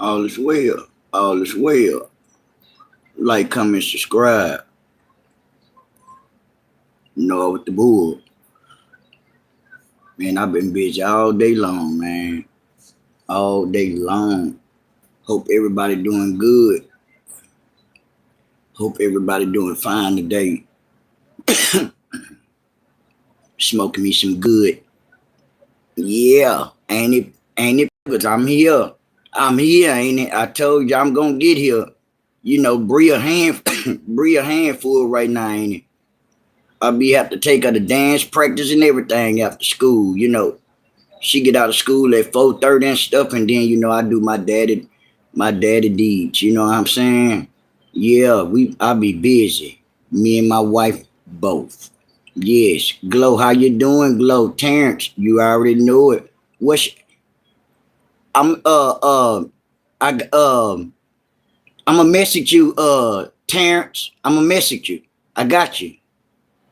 All is well. All is well. Like, comment, subscribe. With the bull. Man, I've been busy all day long, man. All day long. Hope everybody doing good. Hope everybody doing fine today. Smoking me some good. Yeah, ain't it? Ain't it? Cause I'm here. I'm here, ain't it? I told you I'm gonna get here. Bria hand, Bria handful right now, ain't it? I'll be have to take her to dance practice and everything after school. She get out of school at 4:30 and stuff, and then I do my daddy deeds. You know what I'm saying? Yeah, I be busy. Me and my wife both. Yes, Glow, how you doing, Glow? Terrence, you already know it. What's I'm I I'm gonna message you, Terrence. I'm gonna message you. I got you.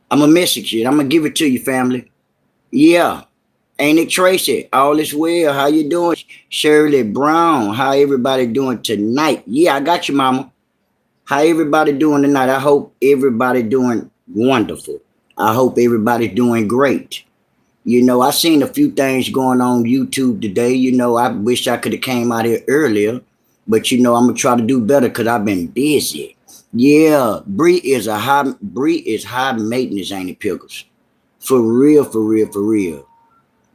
I'm gonna message you. I'm gonna give it to you, family. Yeah. Ain't it Tracy? All is well. How you doing? Shirley Brown. How everybody doing tonight? Yeah, I got you, mama. How everybody doing tonight? I hope everybody doing wonderful. I hope everybody doing great. I seen a few things going on YouTube today. I wish I could have came out here earlier, but I'm gonna try to do better because I've been busy. Yeah, Bree is high maintenance, ain't it, Pickles? For real, for real, for real.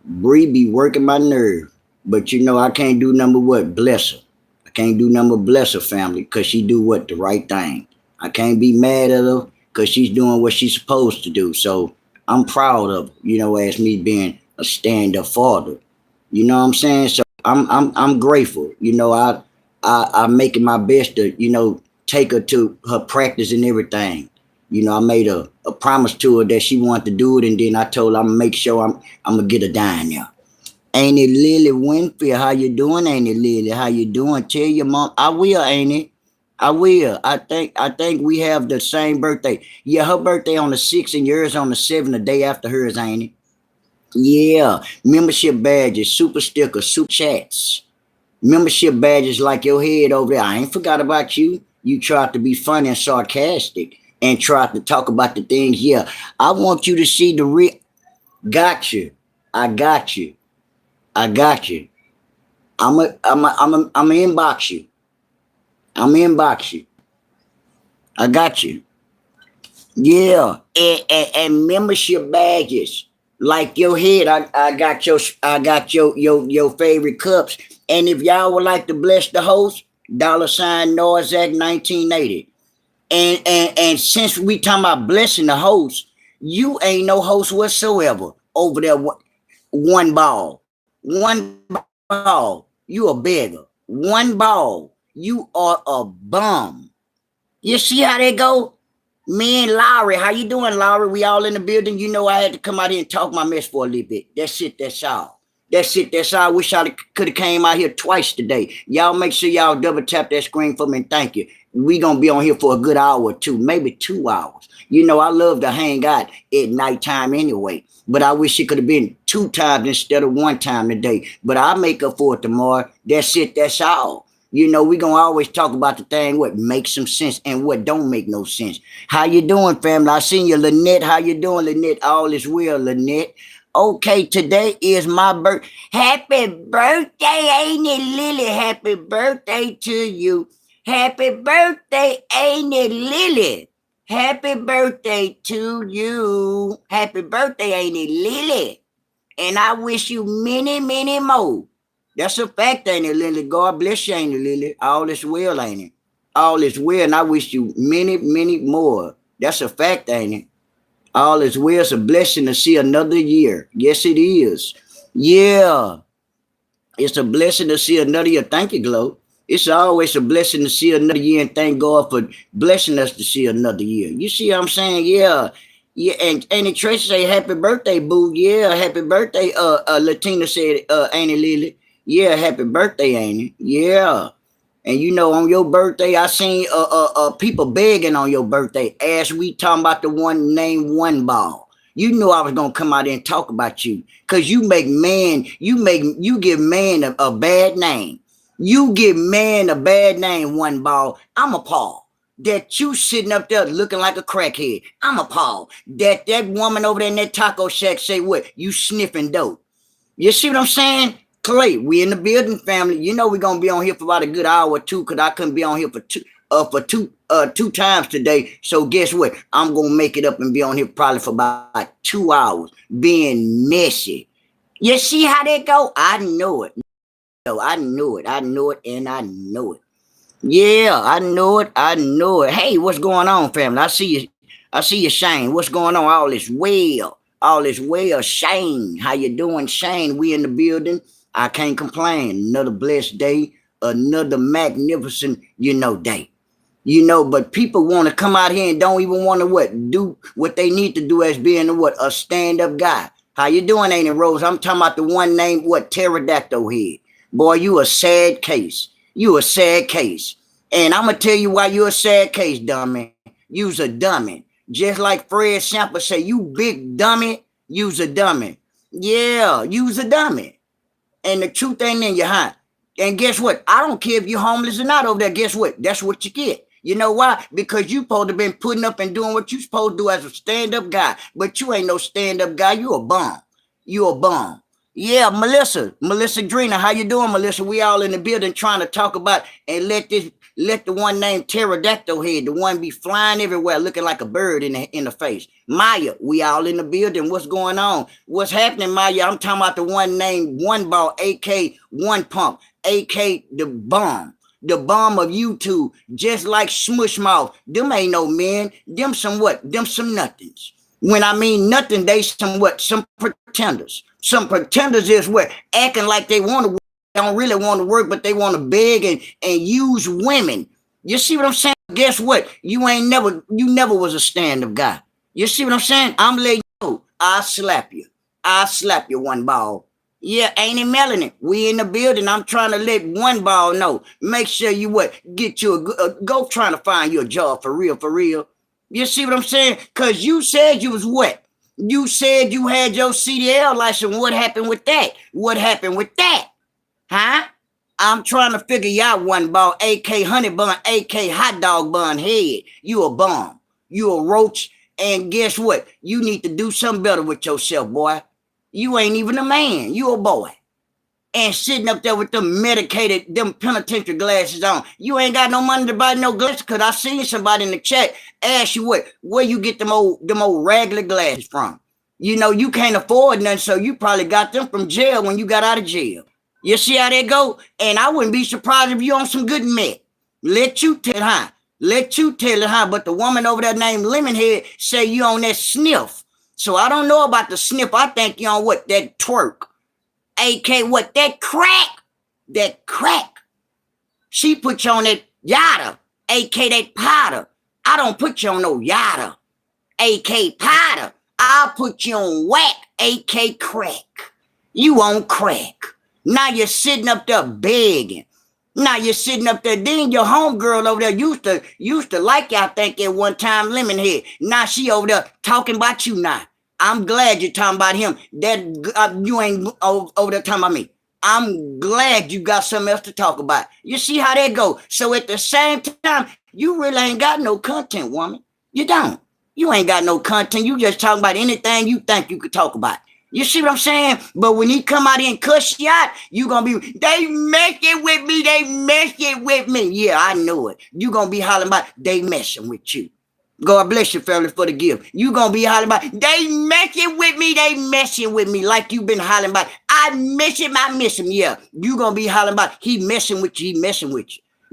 Bree be working my nerve. But I can't do number what? Bless her. I can't do number bless her family because she do what? The right thing. I can't be mad at her because she's doing what she's supposed to do. So I'm proud of her, as me being a stand-up father. You know what I'm saying? So I'm grateful. I'm making my best to, take her to her practice and everything. I made a promise to her that she wanted to do it, and then I told her I'm gonna make sure I'm gonna get her down there. Ain't it Lily Winfield? How you doing? Ain't it Lily? How you doing? Tell your mom I will, ain't it? I will. I think we have the same birthday. Yeah, her birthday on the 6th and yours on the 7th, the day after hers, ain't it? Yeah. Membership badges, super stickers, super chats. Membership badges like your head over there. I ain't forgot about you. You tried to be funny and sarcastic and tried to talk about the things. Yeah, I want you to see the real. Got you. I got you. I got you. I'm a inbox you. I'm inbox you. I got you. Yeah, and membership badges like your head. I got your favorite cups. And if y'all would like to bless the host, $ Norzak 1980. And since we talking about blessing the host, you ain't no host whatsoever over there. One ball, one ball. You a beggar. One ball. You are a bum. You see how they go? Me and Lowry, how you doing, Lowry? We all in the building. I had to come out here and talk my mess for a little bit. That's it. That's all. That's it. That's all. I wish I could have came out here twice today. Y'all make sure y'all double tap that screen for me and thank you. We gonna be on here for a good hour or two, maybe 2 hours. I love to hang out at nighttime anyway. But I wish it could have been 2 times instead of 1 time today. But I'll make up for it tomorrow. That's it. That's all. We gonna always talk about the thing what makes some sense and what don't make no sense. How you doing, family? I seen you, Lynette. How you doing, Lynette? All is well, Lynette. Okay, today is my birthday. Happy birthday, ain't it, Lily? Happy birthday to you. Happy birthday, ain't it, Lily? Happy birthday to you. Happy birthday, ain't it, Lily? And I wish you many, many more. That's a fact, ain't it, Lily? God bless you, ain't it, Lily? All is well, ain't it? All is well, and I wish you many, many more. That's a fact, ain't it? All is well. It's a blessing to see another year. Yes, it is. Yeah. It's a blessing to see another year. Thank you, Glow. It's always a blessing to see another year, and thank God for blessing us to see another year. You see what I'm saying? Yeah. Yeah, and Tracy say happy birthday, boo. Yeah, happy birthday. Latina said, ain't it, Lily? Yeah, happy birthday, ain't it? Yeah. And on your birthday, I seen people begging on your birthday as we talking about the one named One Ball. You knew I was gonna come out there and talk about you, cause you give man a bad name. You give man a bad name, One Ball. I'm appalled that you sitting up there looking like a crackhead. I'm appalled that that woman over there in that taco shack say what? You sniffing dope. You see what I'm saying? Clay, we in the building, family. You know we're gonna be on here for about a good hour or two, because I couldn't be on here for two times today. So guess what? I'm gonna make it up and be on here probably for about 2 hours, being messy. You see how that go? I know it. No, I knew it. I knew it, and I know it. Yeah, I know it. I know it. Hey, what's going on, family? I see you. I see you, Shane. What's going on? All is well. All is well. Shane, how you doing, Shane? We in the building. I can't complain. Another blessed day. Another magnificent, day. But people want to come out here and don't even want to do what they need to do as being a stand-up guy. How you doing, Ain't It Rose? I'm talking about the one named Pterodactyl Head. Boy, you a sad case. You a sad case. And I'm gonna tell you why you a sad case, dummy. You's a dummy. Just like Fred Sample say, you big dummy, you's a dummy. Yeah, you's a dummy. And the truth ain't in your heart. And guess what? I don't care if you're homeless or not over there. Guess what? That's what you get. You know why? Because you supposed to been putting up and doing what you supposed to do as a stand-up guy. But you ain't no stand-up guy. You a bum. You a bum. Yeah, Melissa Drina, how you doing, Melissa? We all in the building trying to talk about and let the one named Pterodactyl Head, the one be flying everywhere, looking like a bird in the face. Maya, we all in the building. What's going on? What's happening, Maya? I'm talking about the one named One Ball, AK One Pump, AK the bomb. The bomb of YouTube, just like Smush Mouth. Them ain't no men. Them some what? Them some nothings. When I mean nothing, they some what? Some pretenders. Some pretenders is what? Acting like they want to work, don't really want to work, but they want to beg and use women. You see what I'm saying? Guess what? You never was a stand-up guy. You see what I'm saying? I'm letting you know. I'll slap you. I'll slap you, One Ball. Yeah, Ain't It Melanie? We in the building. I'm trying to let One Ball know. Make sure you get you go trying to find you a job for real, for real. You see what I'm saying? Because you said you was what? You said you had your CDL license. What happened with that? What happened with that? Huh? I'm trying to figure you out, One Ball. AK honey bun, AK hot dog bun head. You a bum. You a roach. And guess what? You need to do something better with yourself, boy. You ain't even a man. You a boy. And sitting up there with them medicated, them penitentiary glasses on. You ain't got no money to buy no glasses, because I seen somebody in the chat ask you where you get them old regular glasses from. You can't afford none, so you probably got them from jail when you got out of jail. You see how they go? And I wouldn't be surprised if you on some good meth. Let you tell it, huh? Let you tell it, huh? But the woman over there named Lemonhead say you on that sniff. So I don't know about the sniff. I think you on that twerk. AK that crack. That crack. She put you on that yada. AK that powder. I don't put you on no yada. AK powder. I'll put you on whack. AK crack. You on crack. Now you're sitting up there begging. Now you're sitting up there. Then your homegirl over there used to like you, I think, at one time, Lemonhead. Now she over there talking about you now. I'm glad you're talking about him. That you ain't over there talking about me. I'm glad you got something else to talk about. You see how that go? So at the same time, you really ain't got no content, woman. You don't. You ain't got no content. You just talking about anything you think you could talk about. You see what I'm saying? But when he come out here and cuss you out, you gonna be, they messing with me, they messing with me. Yeah, I know it. You gonna be hollering about, they messing with you. God bless your family for the gift. You gonna be hollering about, they messing with me, like you been hollering about, I miss him. Yeah, you gonna be hollering about, he messing with you.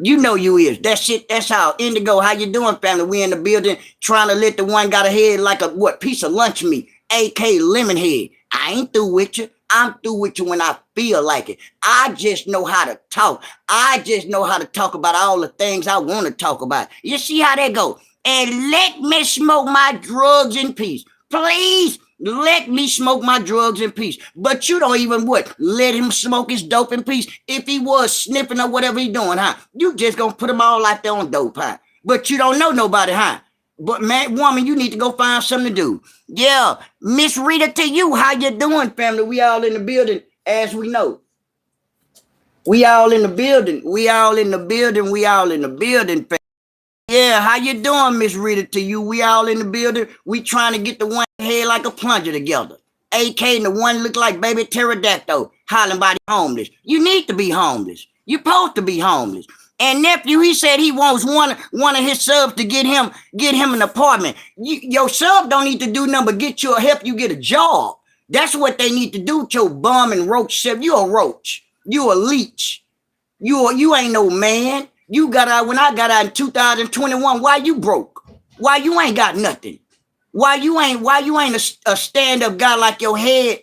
You know you is. That's it. That's how. Indigo, how you doing, family? We in the building trying to let the one got a head like a piece of lunch meat, AK Lemonhead. I ain't through with you. I'm through with you when I feel like it. I just know how to talk. I just know how to talk about all the things I want to talk about. You see how that go? And let me smoke my drugs in peace. Please let me smoke my drugs in peace. But you don't even let him smoke his dope in peace. If he was sniffing or whatever he doing, huh? You just gonna put them all out there on dope, huh? But you don't know nobody, huh? But man, woman, you need to go find something to do. Yeah, Miss Rita, to you, how you doing, family? We all in the building, as we know. We all in the building. We all in the building. We all in the building. Yeah, how you doing, Miss Rita? To you, we all in the building. We trying to get the one head like a plunger together. AK and the one look like baby pterodactyl hollering about homeless. You need to be homeless. You supposed to be homeless. And nephew, he said he wants one of his subs to get him an apartment. Your sub don't need to do nothing but get you help you get a job. That's what they need to do with your bum and roach sub. You a roach. You a leech. You ain't no man. You got out when I got out in 2021. Why you broke? Why you ain't got nothing? Why you ain't a stand-up guy like your head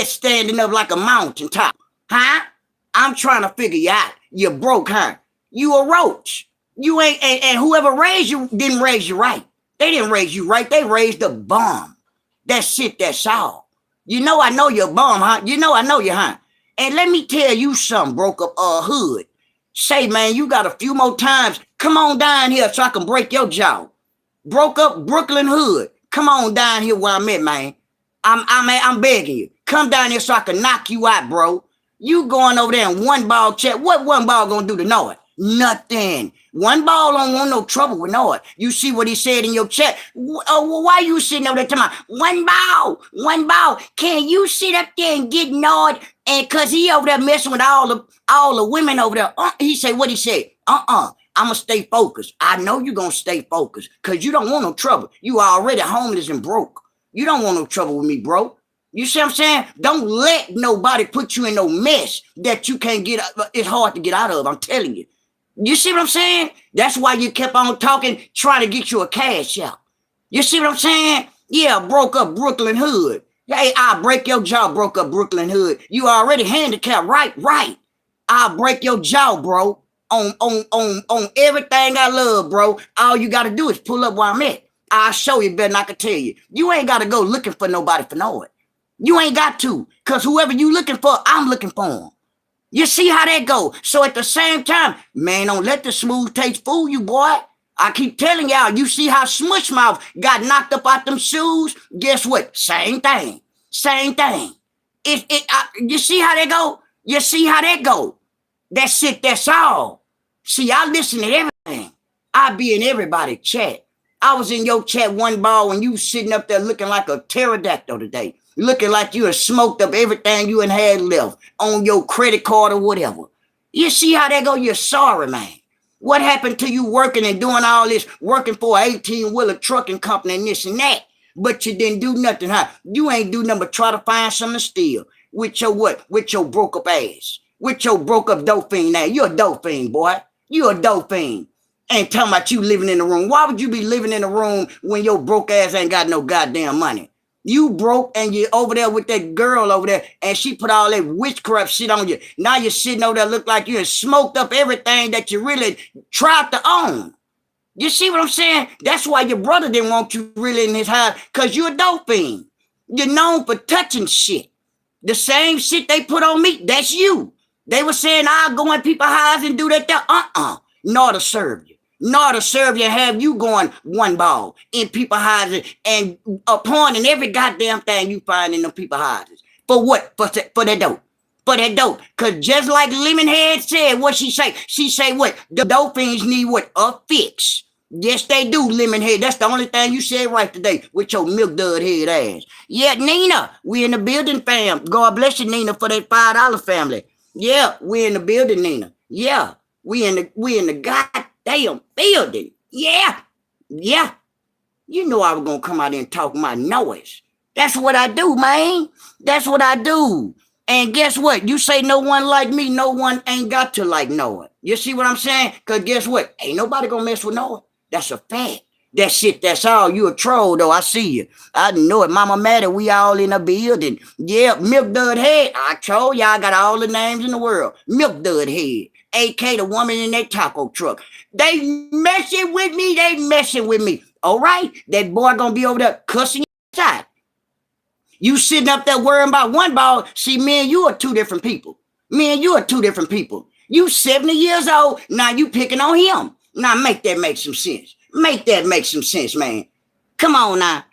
standing up like a mountaintop? Huh? I'm trying to figure you out. You broke, huh? You a roach. You ain't and whoever raised you didn't raise you right. They didn't raise you right. They raised a bum. That's it, that's all. You know I know you're a bum, huh? You know I know you, huh? And let me tell you something, broke up hood. Say, man, you got a few more times. Come on down here so I can break your jaw. Broke up Brooklyn hood. Come on down here where I'm at, man. I'm begging you. Come down here so I can knock you out, bro. You going over there in one ball chat. What one ball gonna do to Noah? Nothing. One ball don't want no trouble with Noah. You see what he said in your chat? Why you sitting over there talking about one ball? Can you sit up there and get Noah? And cause he over there messing with all the women over there. He said what he said. I'ma stay focused. I know you're gonna stay focused because you don't want no trouble. You already homeless and broke. You don't want no trouble with me, bro. You see what I'm saying? Don't let nobody put you in no mess that you can't get out. It's hard to get out of, I'm telling you. You see what I'm saying? That's why you kept on talking, trying to get you a cash out. You see what I'm saying? Yeah, broke up Brooklyn hood. Hey, I'll break your jaw, broke up Brooklyn hood. You already handicapped, right. I'll break your jaw, bro. On everything I love, bro. All you gotta do is pull up where I'm at. I'll show you better than I can tell you. You ain't gotta go looking for nobody for no it. You ain't got to, because whoever you looking for, I'm looking for them. You see how that go? So at the same time, man, don't let the smooth taste fool you, boy. I keep telling y'all, you see how Smushmouth got knocked up out them shoes? Guess what? Same thing. You see how that go? You see how that go? That's it, that's all. See, I listen to everything. I be in everybody's chat. I was in your chat one ball when you sitting up there looking like a pterodactyl today. Looking like you had smoked up everything you had left on your credit card or whatever. You see how that go? You're sorry, man. What happened to you working and doing all this, working for an 18-wheeler trucking company and this and that, but you didn't do nothing, huh? You ain't do nothing but try to find something to steal with your what? With your broke up ass. With your broke up dope fiend now. You're a dope fiend, boy. You're a dope fiend. Ain't talking about you living in the room. Why would you be living in a room when your broke ass ain't got no goddamn money? You broke and you're over there with that girl over there and she put all that witchcraft shit on you. Now you're sitting over there look like you have smoked up everything that you really tried to own. You see what I'm saying? That's why your brother didn't want you really in his house, because you're a dope fiend. You're known for touching shit. The same shit they put on me, that's you. They were saying I'll go in people's houses and do that. Nor to serve you. Nor to serve you and have you going one ball in people's houses and appointing every goddamn thing you find in them people's houses. For what? For that dope. For that dope. Because just like Lemonhead said, what she say? She say what? The dope fiends need what? A fix. Yes, they do, Lemonhead. That's the only thing you said right today with your milk dud head ass. Yeah, Nina, we in the building, fam. God bless you, Nina, for that $5 family. Yeah, we in the building, Nina. Yeah, we in the goddamn building. Yeah. You know I was gonna come out there and talk my noise. That's what I do, man. That's what I do. And guess what? You say no one like me, no one ain't got to like Noah. You see what I'm saying? Because guess what? Ain't nobody gonna mess with Noah. That's a fact. That shit, that's all. You a troll, though. I see you. I know it. Mama Maddie, we all in a building. Yeah, Milk Dud Head. I told y'all I got all the names in the world. Milk Dud Head. AK, the woman in that taco truck. They messing with me. All right? That boy gonna be over there cussing you outside. You sitting up there worrying about one ball. See, me and you are two different people. You 70 years old. Now you picking on him. Now make that make some sense. Make that make some sense, man. Come on now.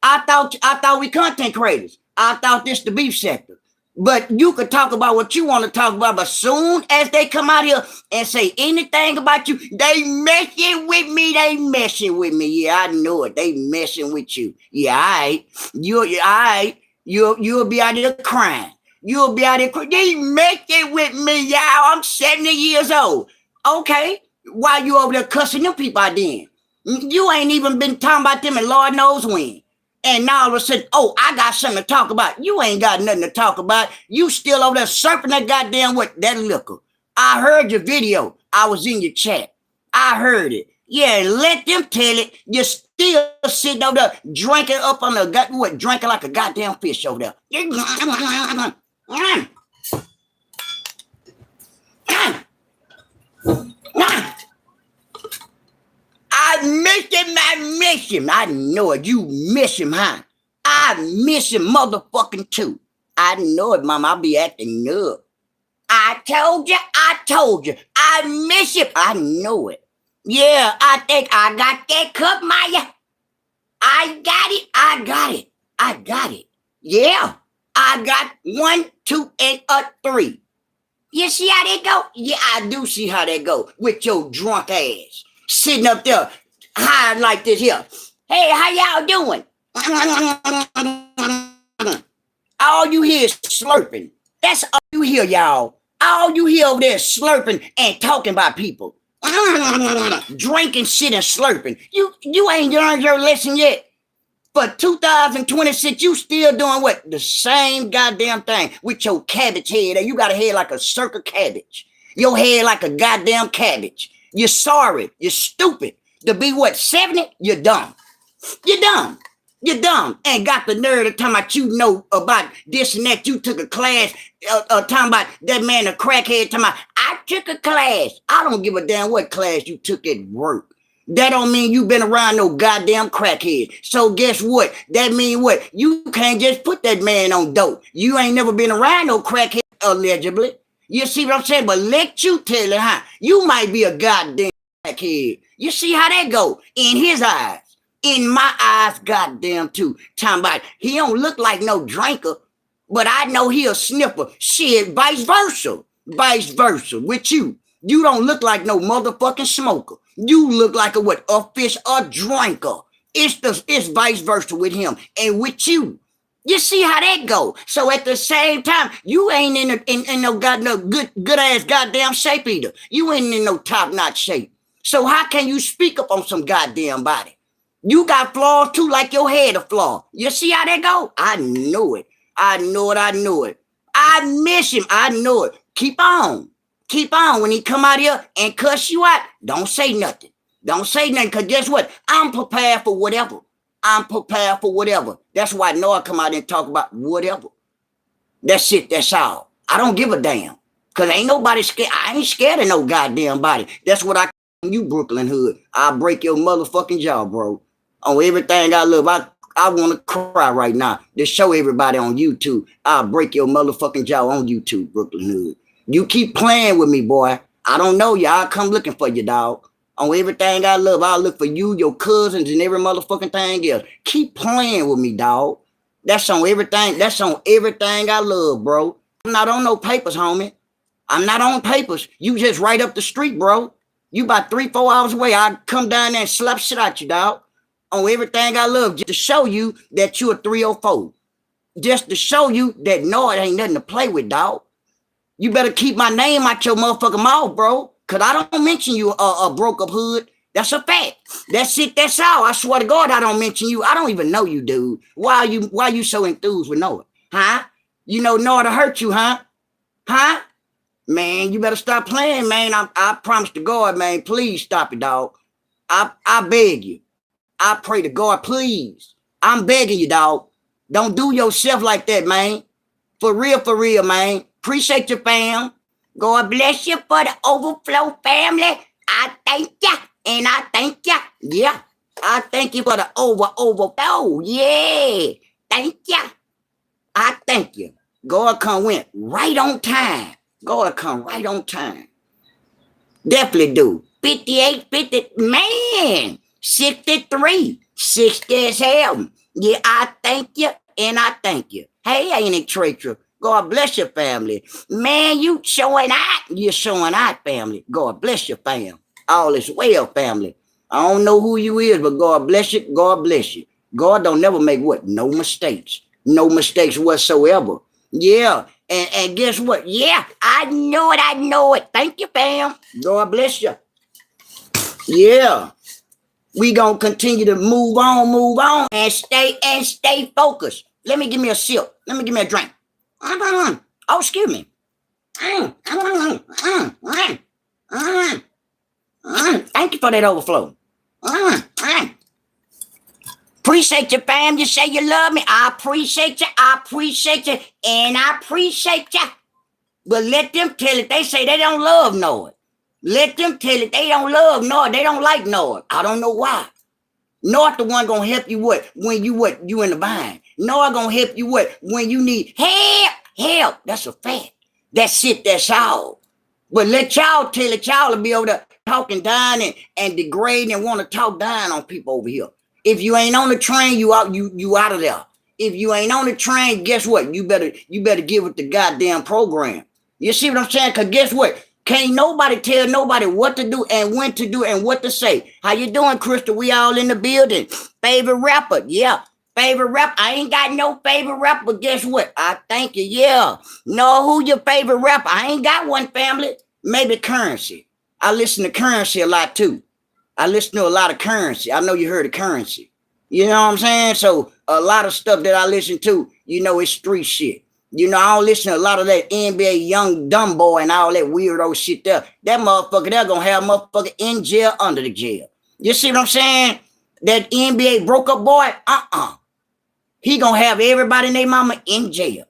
I thought we content creators. I thought this the beef sector. But you could talk about what you want to talk about, but soon as they come out here and say anything about you, they messing with me. They messing with me. Yeah, I know it. They messing with you. Yeah, all right. You'll all right. You'll be out there crying. You'll be out there crying. They messing with me, y'all. I'm 70 years old. Okay. Why you over there cussing them people out then? You ain't even been talking about them and Lord knows when. And now all of a sudden, oh, I got something to talk about. You ain't got nothing to talk about. You still over there surfing that goddamn what that liquor. I heard your video. I was in your chat. I heard it. Yeah, and let them tell it. You're still sitting over there drinking up on the what? Drinking like a goddamn fish over there. I miss him. I know it. You miss him, huh? I miss him motherfucking too. I know it, mama. I'll be acting up. I told you. I miss him. I know it. Yeah, I think I got that cup, Maya. I got it. Yeah, I got 1, 2, and a 3. You see how that go? Yeah, I do see how that go with your drunk ass. Sitting up there high like this here. Hey, how y'all doing? All you hear is slurping. That's all you hear, y'all. All you hear over there is slurping and talking about people. Drinking shit and slurping. You ain't learned your lesson yet. For 2026, you still doing what? The same goddamn thing with your cabbage head. You got a head like a circle cabbage. Your head like a goddamn cabbage. You're sorry. You're stupid. To be what, 70? You're dumb. You're dumb. And got the nerve to talk about you know about this and that. You took a class talking about that man, a crackhead, talking about, I took a class. I don't give a damn what class you took at work. That don't mean you been around no goddamn crackhead. So guess what? That mean what? You can't just put that man on dope. You ain't never been around no crackhead, allegedly. You see what I'm saying? But let you tell it, huh? You might be a goddamn crackhead. You see how that go? In his eyes. In my eyes, goddamn too. Talking about, he don't look like no drinker, but I know he a sniffer. Shit, vice versa. Vice versa with you. You don't look like no motherfucking smoker. You look like a what? A fish, a drinker. It's vice versa with him and with you. You see how that go? So at the same time, you ain't in no good ass goddamn shape either. You ain't in no top notch shape. So how can you speak up on some goddamn body? You got flaws too, like your head a flaw. You see how that go? I knew it. I knew it. I miss him. I know it. Keep on. When he come out here and cuss you out, don't say nothing. Because guess what? I'm prepared for whatever. That's why Noah come out and talk about whatever. That's it. That's all. I don't give a damn. Because ain't nobody scared. I ain't scared of no goddamn body. That's what I call you, Brooklyn Hood. I'll break your motherfucking jaw, bro. On everything I love. I want to cry right now. To show everybody on YouTube. I'll break your motherfucking jaw on YouTube, Brooklyn Hood. You keep playing with me, boy. I don't know you. I'll come looking for you, dog. On everything I love, I'll look for you, your cousins, and every motherfucking thing else. Keep playing with me, dog. That's on everything I love, bro. I'm not on no papers, homie. I'm not on papers. You just right up the street, bro. You about 3-4 hours away. I'll come down there and slap shit out you, dog. On everything I love, just to show you that you're a 304. Just to show you that no, it ain't nothing to play with, dog. You better keep my name out your motherfucking mouth, bro. Because I don't mention you a broke up hood. That's a fact. That's it. That's all. I swear to God, I don't mention you. I don't even know you, dude. Why you so enthused with Noah? Huh? You know Noah to hurt you, huh? Huh? Man, you better stop playing, man. I promise to God, man. Please stop it, dog. I beg you. I pray to God, please. I'm begging you, dog. Don't do yourself like that, man. For real, man. Appreciate your fam. God bless you for the overflow family. I thank ya. And I thank ya. Yeah. I thank you for the overflow. Yeah. Thank ya. I thank you. God went right on time. God come right on time. Definitely do. 58, 50, man. 63, 60 as hell. Yeah, I thank you and I thank you. Hey, ain't it, Tratra? God bless your family. Man, you showing out. You're showing out, family. God bless your fam. All is well, family. I don't know who you is, but God bless you. God bless you. God don't never make what? No mistakes. No mistakes whatsoever. Yeah. And guess what? Yeah, I know it. I know it. Thank you, fam. God bless you. Yeah. We gonna continue to move on, and stay focused. Let me give me a sip. Let me give me a drink. Oh, excuse me. Thank you for that overflow. Appreciate you, fam. You say you love me. I appreciate you. I appreciate you. And I appreciate you. But let them tell it. They say they don't love Noah. Let them tell it. They don't love Noah. They don't like Noah. I don't know why. Noah the one gonna help you what? When you in the bind. Noah gonna help you what? When you need help. That's a fact. That's it. That's all. But let y'all tell it. Y'all will be over there talking down and degrading and want to talk down on people over here. If you ain't on the train, you out of there. If you ain't on the train, guess what? You better give it the goddamn program. You see what I'm saying? Cause guess what? Can't nobody tell nobody what to do and when to do and what to say. How you doing, Crystal? We all in the building. Favorite rapper? Yeah. Favorite rapper? I ain't got no favorite rapper, but guess what? I thank you. Yeah. Know who your favorite rapper? I ain't got one, family. Maybe Currency. I listen to Currency a lot too. I listen to a lot of Currency. I know you heard of Currency. You know what I'm saying? So a lot of stuff that I listen to, it's street shit. I don't listen to a lot of that NBA young dumb boy and all that weirdo shit there. That motherfucker, they're gonna have a motherfucker in jail, under the jail. You see what I'm saying? That NBA broke up boy, he gonna have everybody and their mama in jail.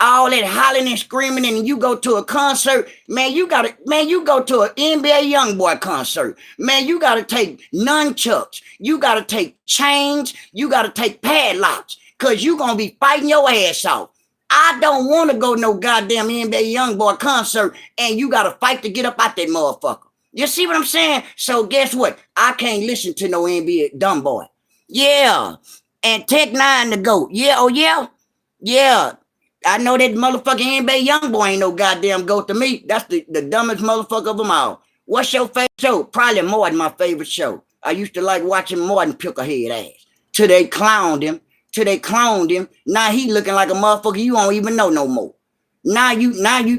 All that hollering and screaming, and you go to a concert, man, you go to an NBA young boy concert. Man, you gotta take nunchucks, you gotta take chains, you gotta take padlocks, cause you gonna be fighting your ass off. I don't want to go no goddamn NBA young boy concert and you got to fight to get up out that motherfucker. You see what I'm saying? So guess what? I can't listen to no NBA dumb boy. Yeah. And Tech-9 the GOAT. Yeah. Oh, yeah. Yeah. I know that motherfucking NBA young boy ain't no goddamn GOAT to me. That's the dumbest motherfucker of them all. What's your favorite show? Probably Martin, my favorite show. I used to like watching Martin pick a head ass. Till they clowned him. Now he looking like a motherfucker you don't even know no more. Now you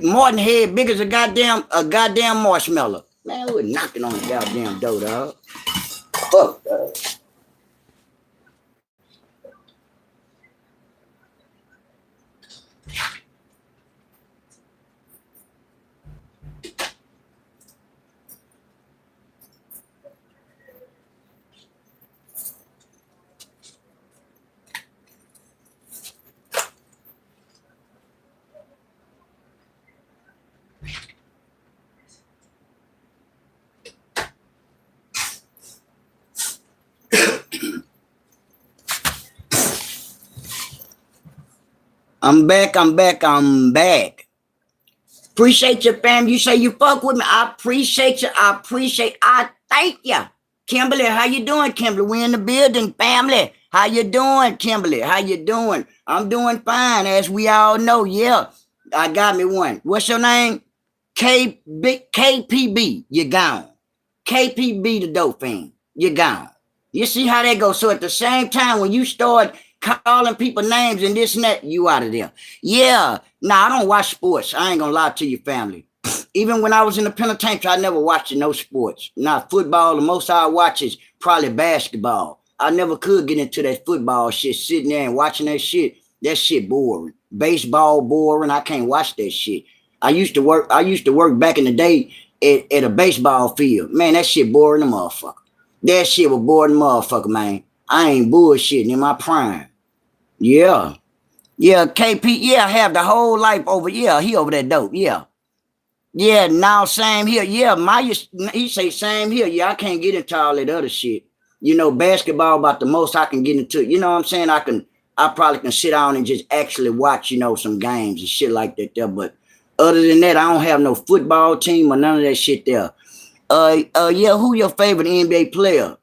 Martin head big as a goddamn marshmallow. Man, we're knocking on the goddamn door, dog. Fuck, dog. I'm back. Appreciate you, fam. You say you fuck with me. I appreciate you. I thank you. Kimberly, how you doing, Kimberly? We in the building, family. How you doing, Kimberly? How you doing? I'm doing fine, as we all know. Yeah, I got me one. What's your name? KPB. You gone. KPB the dope fiend. You gone. You see how that goes? So at the same time, when you start calling people names and this and that, you out of there. Yeah. Nah, I don't watch sports. I ain't gonna lie to your family. Even when I was in the penitentiary, I never watched no sports. Not football. The most I watch is probably basketball. I never could get into that football shit, sitting there and watching that shit. That shit boring. Baseball boring. I can't watch that shit. I used to work back in the day at a baseball field. Man, that shit boring the motherfucker. That shit was boring the motherfucker, man. I ain't bullshitting in my prime. Yeah. Yeah, KP, yeah, have the whole life over. Yeah, he over that dope. Yeah. Yeah, now same here. Yeah, he say same here. Yeah, I can't get into all that other shit. Basketball about the most I can get into. You know what I'm saying? I probably can sit down and just actually watch, some games and shit like that there. But other than that, I don't have no football team or none of that shit there. Yeah, who your favorite NBA player?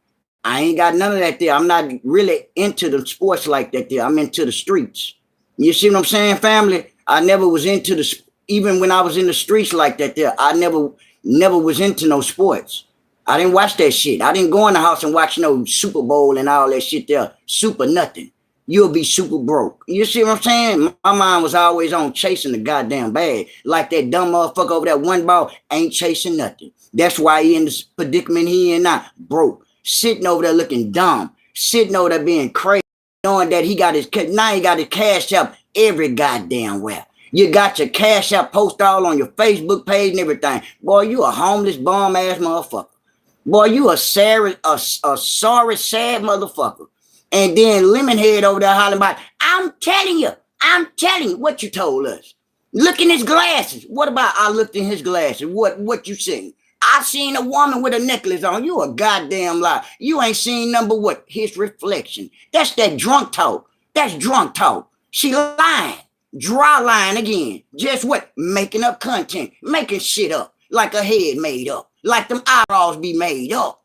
I ain't got none of that there. I'm not really into the sports like that there. I'm into the streets. You see what I'm saying, family? I never was into even when I was in the streets like that there, I never was into no sports. I didn't watch that shit. I didn't go in the house and watch no Super Bowl and all that shit there. Super nothing. You'll be super broke. You see what I'm saying? My mind was always on chasing the goddamn bag. Like that dumb motherfucker over that one ball ain't chasing nothing. That's why he in this predicament he in now. Broke. Sitting over there looking dumb. Sitting over there being crazy. Knowing that he got his cash up every goddamn where. You got your cash out post all on your Facebook page and everything. Boy, you a homeless bum ass motherfucker. Boy, you a sorry, sad motherfucker. And then Lemonhead over there hollering about, I'm telling you what you told us. Look in his glasses. What about I looked in his glasses? What you seen? I seen a woman with a necklace on. You a goddamn lie. You ain't seen number what? His reflection. That's that drunk talk. That's drunk talk. She lying. Dry lying again. Just what? Making up content. Making shit up. Like a head made up. Like them eyebrows be made up.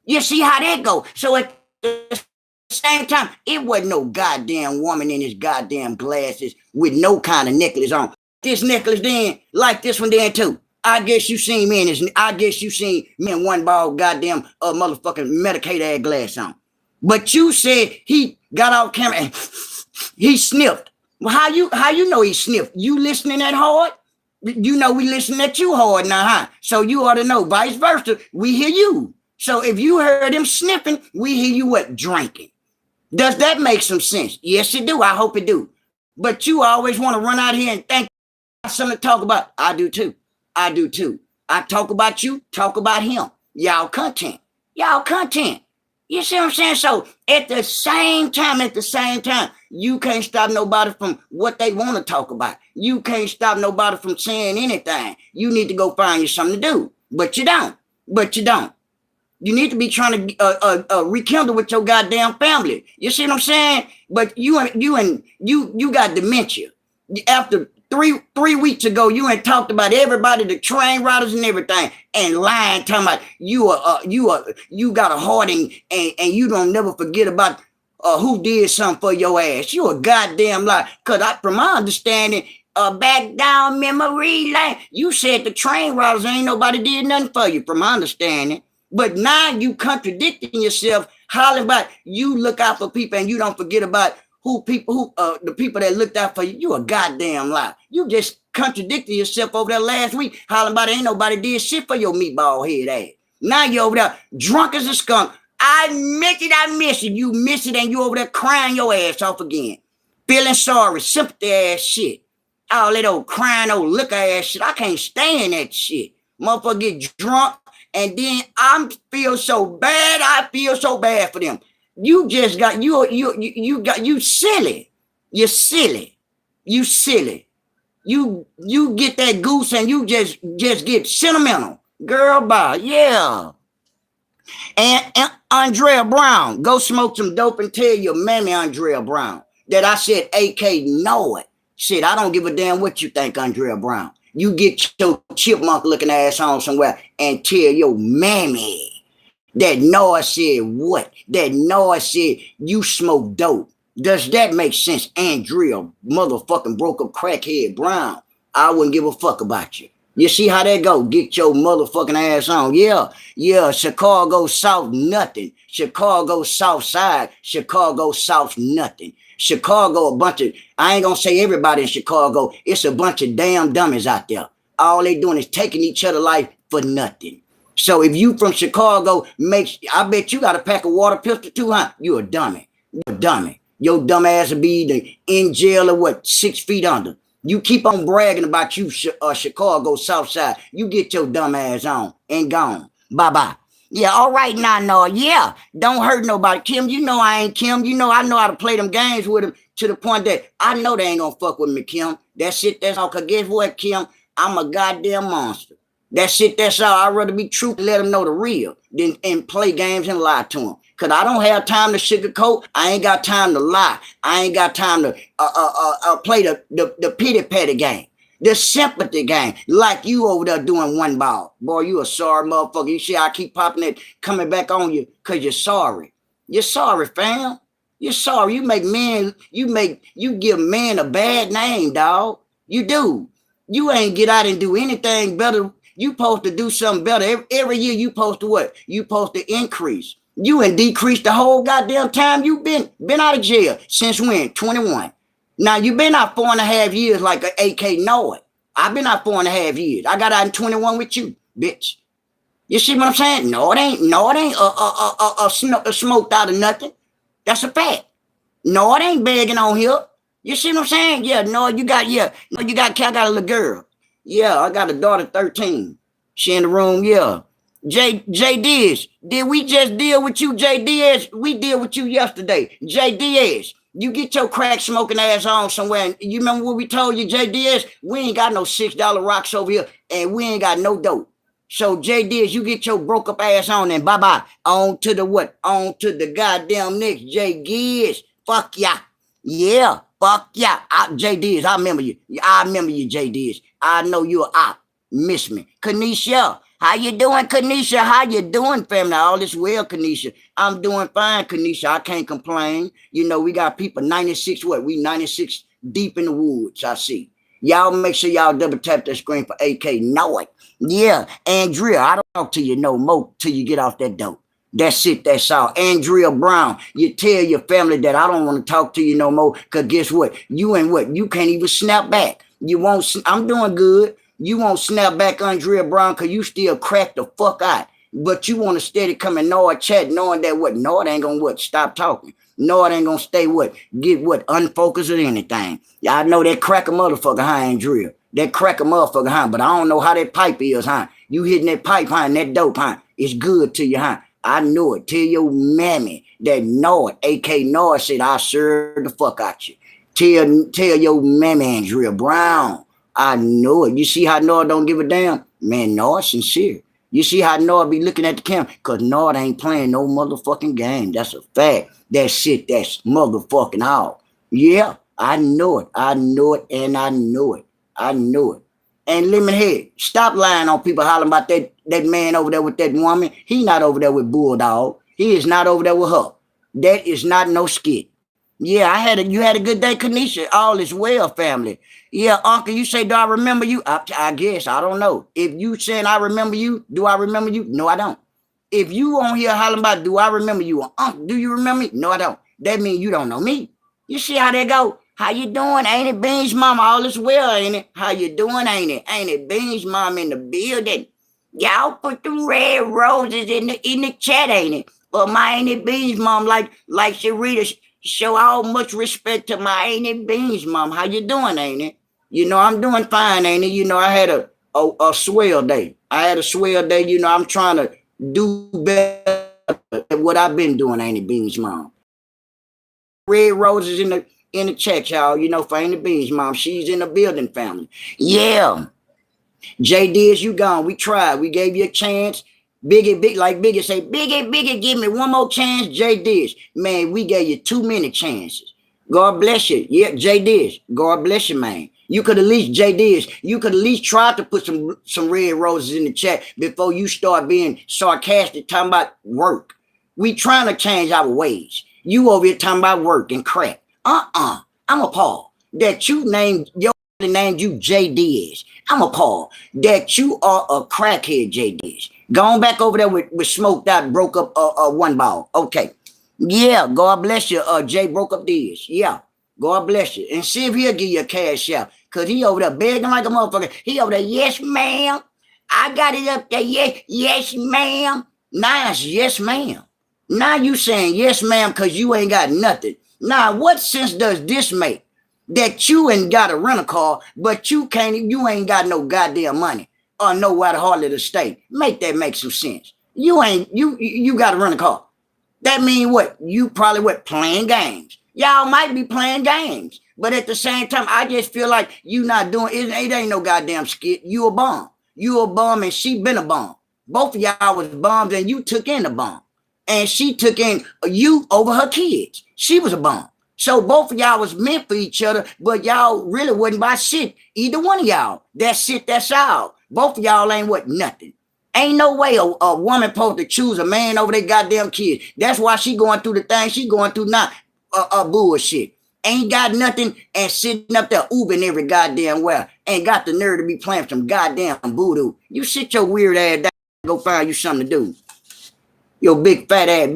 You see how that go? So at the same time, it wasn't no goddamn woman in his goddamn glasses with no kind of necklace on. This necklace then, like this one then too. I guess you seen me in one ball goddamn motherfucking Medicaid ass glass on. But you said he got off camera and he sniffed. Well, how you know he sniffed? You listening that hard? You know we listening at you hard now, huh? So you ought to know. Vice versa, we hear you. So if you heard him sniffing, we hear you what? Drinking. Does that make some sense? Yes, it do. I hope it do. But you always want to run out here and think something to talk about. I do too. I talk about you, talk about him. Y'all content. You see what I'm saying? So at the same time, you can't stop nobody from what they want to talk about. You can't stop nobody from saying anything. You need to go find you something to do. But you don't. You need to be trying to rekindle with your goddamn family. You see what I'm saying? But you got dementia. After three weeks ago, you ain't talked about everybody, the train riders and everything, and lying, talking about you got a heart and you don't never forget about who did something for your ass. You a goddamn lie. Cause from my understanding, back down memory lane, you said the train riders ain't nobody did nothing for you, from my understanding. But now you contradicting yourself, hollering about you look out for people and you don't forget about the people that looked out for you. You a goddamn lie. You just contradicted yourself over there last week, hollering about ain't nobody did shit for your meatball head ass. Now you over there drunk as a skunk. I miss it. You miss it and you over there crying your ass off again. Feeling sorry, sympathy ass shit. All that old crying, old liquor ass shit. I can't stand that shit. Motherfucker get drunk and then I feel so bad. I feel so bad for them. You just got you silly. You're silly. You silly. You get that goose and you just get sentimental. Girl, bye. Yeah. And Andrea Brown, go smoke some dope and tell your mammy Andrea Brown that I said AK know it. Shit, I don't give a damn what you think, Andrea Brown. You get your chipmunk looking ass on somewhere and tell your mammy that Noah said what? That Noah said you smoke dope. Does that make sense? Andrea motherfucking broke up crackhead Brown. I wouldn't give a fuck about you. You see how that go? Get your motherfucking ass on. Yeah, Chicago South nothing. Chicago South Side, Chicago South nothing. Chicago, a bunch of, I ain't gonna say everybody in Chicago, it's a bunch of damn dummies out there. All they doing is taking each other life for nothing. So if you from Chicago, I bet you got a pack of water pistol too, huh? You a dummy. Your dumb ass will be either in jail or what, 6 feet under. You keep on bragging about you, Chicago South Side. You get your dumb ass on and gone. Bye-bye. Yeah, all right now, no. Yeah, don't hurt nobody. Kim, you know I ain't Kim. You know I know how to play them games with them to the point that I know they ain't gonna fuck with me, Kim. That's it, that's all. Because guess what, Kim? I'm a goddamn monster. That's it, that's all. I'd rather be true and let them know the real than and play games and lie to them. Because I don't have time to sugarcoat. I ain't got time to lie. I ain't got time to play the pity-patty game. The sympathy game, like you over there doing one ball. Boy, you a sorry motherfucker. You see I keep popping it, coming back on you because you're sorry. You're sorry, fam. You're sorry. You give men a bad name, dog. You do. You ain't get out and do anything better. You supposed to do something better. Every year you supposed to what? You supposed to increase. You ain't decreased the whole goddamn time you been out of jail. Since when? 21. Now you been out 4.5 years like an AK Noah. I've been out 4.5 years. I got out in 21 with you, bitch. You see what I'm saying? No, it ain't. No, it ain't smoked out of nothing. That's a fact. No, it ain't begging on here. You see what I'm saying? Yeah, no, you got, yeah. No, you got, I got a little girl. Yeah, I got a daughter, 13. She in the room, yeah. J Diaz, did we just deal with you, J Diaz? We deal with you yesterday. J Diaz, you get your crack smoking ass on somewhere. And you remember what we told you, J Diaz? We ain't got no $6 rocks over here, and we ain't got no dope. So J Diaz, you get your broke up ass on and bye-bye. On to the what? On to the goddamn next J Diaz. Fuck ya. Yeah, fuck ya. J Diaz, I remember you. I remember you, J Diaz. I know you're out. Miss me. Kanisha, how you doing, Kanisha? How you doing, family? All is well, Kanisha. I'm doing fine, Kanisha. I can't complain. You know, we got people 96, what? We 96 deep in the woods, I see. Y'all make sure y'all double tap that screen for AK. Know it. Yeah, Andrea, I don't talk to you no more till you get off that dope. That's it, that's all. Andrea Brown, you tell your family that I don't want to talk to you no more, because guess what? You ain't what? You can't even snap back. You won't, I'm doing good. You won't snap back, Andrea Brown, because you still crack the fuck out. But you want to steady come and Nord chat, knowing that what? Nord ain't going to what? Stop talking. Nord ain't going to stay what? Get what? Unfocused or anything. Y'all know that crack a motherfucker, huh, Andrea? That crack a motherfucker, huh? But I don't know how that pipe is, huh? You hitting that pipe, huh? And that dope, huh? It's good to you, huh? I know it. Tell your mammy that Nord, AK Nord, said I serve the fuck out you. Tell your mammy, Andrea Brown. I know it. You see how Nord don't give a damn? Man, Nord sincere. You see how Nord be looking at the camera? Because Nord ain't playing no motherfucking game. That's a fact. That shit, that's motherfucking all. Yeah, I know it. I know it, and I know it. I know it. And Lemonhead, stop lying on people hollering about that man over there with that woman. He not over there with Bulldog. He is not over there with her. That is not no skit. Yeah, you had a good day, Kanisha. All is well, family. Yeah, Uncle, you say, do I remember you? I guess, I don't know. If you saying I remember you, do I remember you? No, I don't. If you on here hollering about, do I remember you? Uncle, do you remember me? No, I don't. That means you don't know me. You see how they go? How you doing? Ain't it, Beans Mama? All is well, ain't it? How you doing, ain't it? Ain't it, Beans Mama in the building? Y'all put the red roses in the chat, ain't it? But my Ain't It Beans Mom, like Sharita, show all much respect to my Ain't It Beans Mom. How you doing, ain't it? You know, I'm doing fine, ain't it? You know, I had a swell day. I had a swell day. You know, I'm trying to do better at what I've been doing, Ain't It Beans Mom. Red roses in the chat, y'all. You know, for Ain't It Beans Mom. She's in the building, family. Yeah. J Diz, you gone. We tried. We gave you a chance. Biggie, like Biggie say, Biggie, give me one more chance. J Diz, man, we gave you too many chances. God bless you. Yeah, J Diz, God bless you, man. You could at least, J Diz, you could at least try to put some red roses in the chat before you start being sarcastic, talking about work. We trying to change our ways. You over here talking about work and crack. I'm appalled that you named you J Diz. I'm appalled that you are a crackhead, J Diz. Going back over there with smoked out, broke up one ball. Okay. Yeah, God bless you. Jay broke up Diz. Yeah. God bless you. And see if he'll give you a cash out. Cause he over there begging like a motherfucker. He over there, yes, ma'am. I got it up there. Yes, ma'am. Nice, yes, ma'am. Now you saying yes, ma'am, because you ain't got nothing. Now, what sense does this make? That you ain't got a rental car, but you ain't got no goddamn money or nowhere to hardly to stay. Make that make some sense. You got to rent a car. That mean what? You probably playing games. Y'all might be playing games, but at the same time, I just feel like you not doing it. It ain't no goddamn skit. You a bum. You a bum, and she been a bum. Both of y'all was bums, and you took in a bum, and she took in you over her kids. She was a bum. So both of y'all was meant for each other, but y'all really wasn't by shit. Either one of y'all. That's it, that's all. Both of y'all ain't nothing. Ain't no way a woman supposed to choose a man over their goddamn kids. That's why she going through the thing she going through now. Bullshit. ain't got nothing and sitting up there Ubering every goddamn well. Ain't got the nerve to be playing some goddamn voodoo. You sit your weird ass down and go find you something to do. Your big fat ass,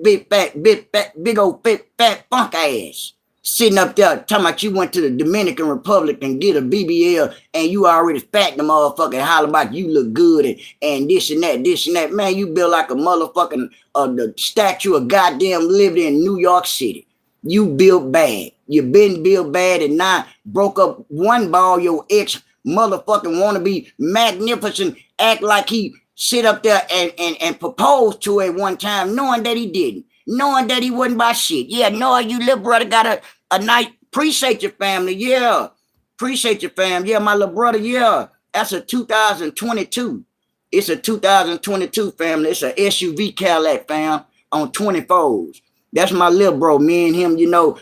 big old fat funk ass. Sitting up there talking about you went to the Dominican Republic and get a BBL and you already fat the motherfucker and holler about you look good and this and that. Man, you built like a motherfucking the statue of goddamn lived in New York City. You built bad. You been built bad and now broke up one ball your ex motherfucking want to be magnificent, act like he sit up there and propose to her one time knowing that he didn't. Knowing that he wasn't by shit. Yeah, knowing you little brother got a night. Appreciate your family. Yeah. Appreciate your family. Yeah, my little brother. Yeah. That's a 2022. It's a 2022 family. It's a SUV Cadillac fam on 24s. That's my little bro. Me and him, you know,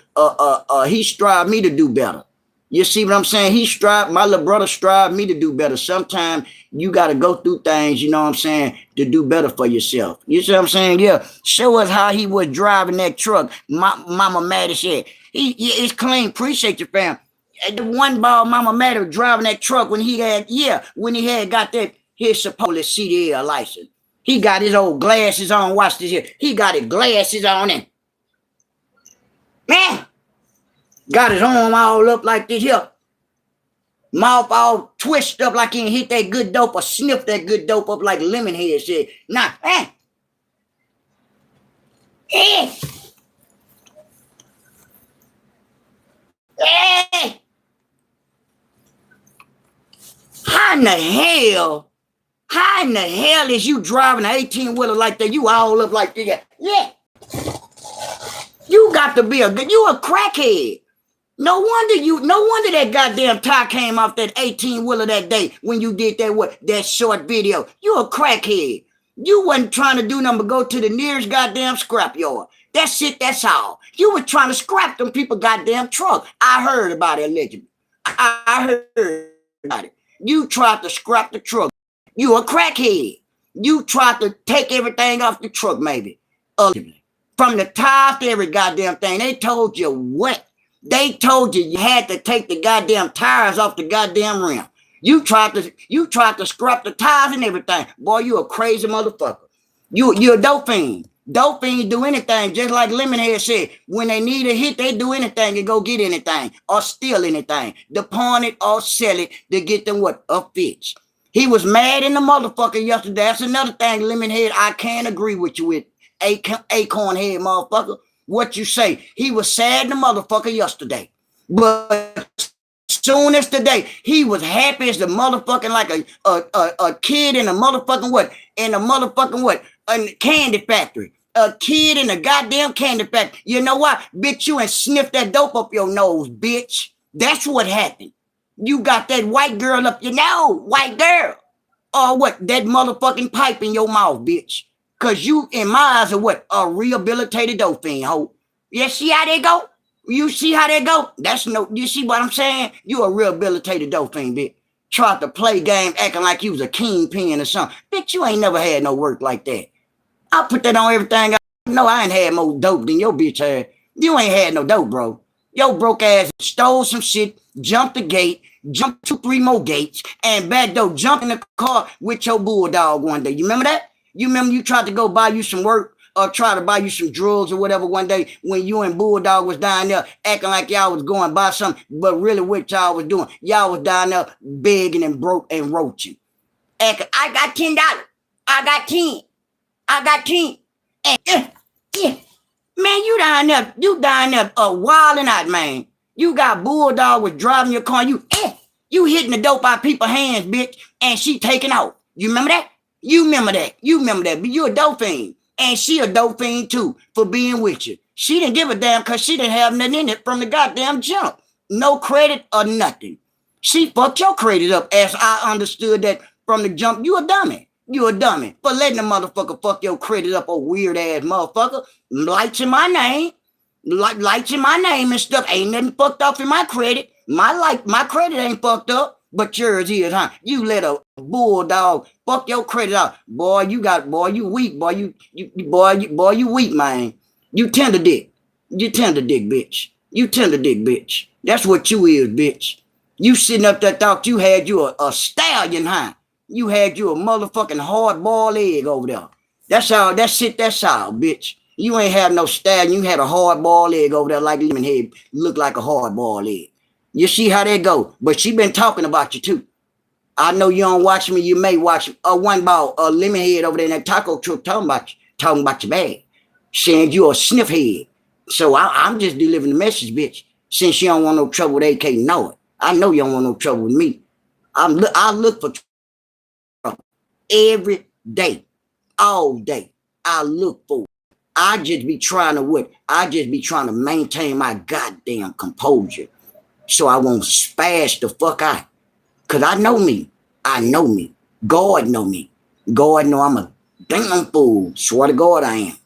he strive me to do better. You see what I'm saying? My little brother strive me to do better. Sometimes you got to go through things, you know what I'm saying, to do better for yourself. You see what I'm saying? Yeah. Show us how he was driving that truck. Mama Maddie said, it's clean. Appreciate your fam. The one ball Mama Maddie was driving that truck when he had got that, his supposed CDL license. He got his old glasses on. Watch this here. He got his glasses on and, man, got his arm all up like this here. Mouth all twisted up like he ain't hit that good dope or sniffed that good dope up like Lemonhead said. Nah, How in the hell is you driving an 18-wheeler like that? You all up like that. Yeah. You got to be you a crackhead. No wonder that goddamn tire came off that 18-wheeler that day when you did that short video. You a crackhead. You wasn't trying to do nothing but go to the nearest goddamn scrapyard. That's it, that's all. You were trying to scrap them people goddamn truck. I heard about it allegedly. I heard about it. You tried to scrap the truck. You a crackhead. You tried to take everything off the truck, maybe. Allegedly. From the tires to every goddamn thing. They told you what? They told you had to take the goddamn tires off the goddamn rim. You tried to scrap the tires and everything. Boy, you a crazy motherfucker. You a dope fiend. Dope fiends do anything, just like Lemonhead said. When they need a hit, they do anything and go get anything or steal anything. To pawn it or sell it to get them what? A fix. He was mad in the motherfucker yesterday. That's another thing, Lemonhead, I can't agree with you with. Acorn head motherfucker. What you say? He was sad in the motherfucker yesterday. But soon as today, he was happy as the motherfucking like a kid in a motherfucking what? In a motherfucking what? A candy factory. A kid in a goddamn candy factory. You know what? Bitch, you ain't sniffed that dope up your nose, bitch. That's what happened. You got that white girl up your nose, white girl. Or what? That motherfucking pipe in your mouth, bitch. Cause you, in my eyes, are what? A rehabilitated dope fiend, ho. You see how they go? You see how they go? You see what I'm saying? You a rehabilitated dope fiend, bitch. Tried to play game acting like you was a kingpin or something. Bitch, you ain't never had no work like that. I put that on everything. No, I ain't had more dope than your bitch had. You ain't had no dope, bro. Your broke ass stole some shit, jumped the gate, jumped 2-3 more gates, and back door, jumped in the car with your bulldog one day. You remember that? You remember you tried to go buy you some work or try to buy you some drugs or whatever one day when you and Bulldog was down there acting like y'all was going to buy something, but really what y'all was doing, y'all was down there begging and broke and roaching. Acting, I got $10. I got 10. I got 10. And, man, you down there wilding out, man. You got Bulldog was driving your car. You hitting the dope out people's hands, bitch, and she taking out. You remember that? You remember that. But you a dope fiend. And she a dope fiend too for being with you. She didn't give a damn because she didn't have nothing in it from the goddamn jump. No credit or nothing. She fucked your credit up as I understood that from the jump. You a dummy. You a dummy for letting the motherfucker fuck your credit up, a weird ass motherfucker. Lights in my name. Lights in my name and stuff. Ain't nothing fucked off in my credit. My credit ain't fucked up. But yours is, huh? You let a Bulldog fuck your credit out. Boy, you weak, boy. You weak, man. You tender dick. You tender dick, bitch. You tender dick, bitch. That's what you is, bitch. You sitting up there thought you had you a stallion, huh? You had you a motherfucking hard-boiled egg over there. That's all, that's it, that's all, bitch. You ain't have no stallion, you had a hard-boiled egg over there like lemon head, look like a hard-boiled egg. You see how that go? But she been talking about you too. I know you don't watch me, you may watch one ball, a lemon head over there in that taco truck talking about your bag. Saying you a sniff head. So I'm just delivering the message, bitch. Since you don't want no trouble with AK, know it. I know you don't want no trouble with me. I look for trouble every day, all day. I look for it. I just be trying to what? I just be trying to maintain my goddamn composure so I won't spaz the fuck out. Cause I know me. I know me. God know me. God know I'm a damn fool. Swear to God I am.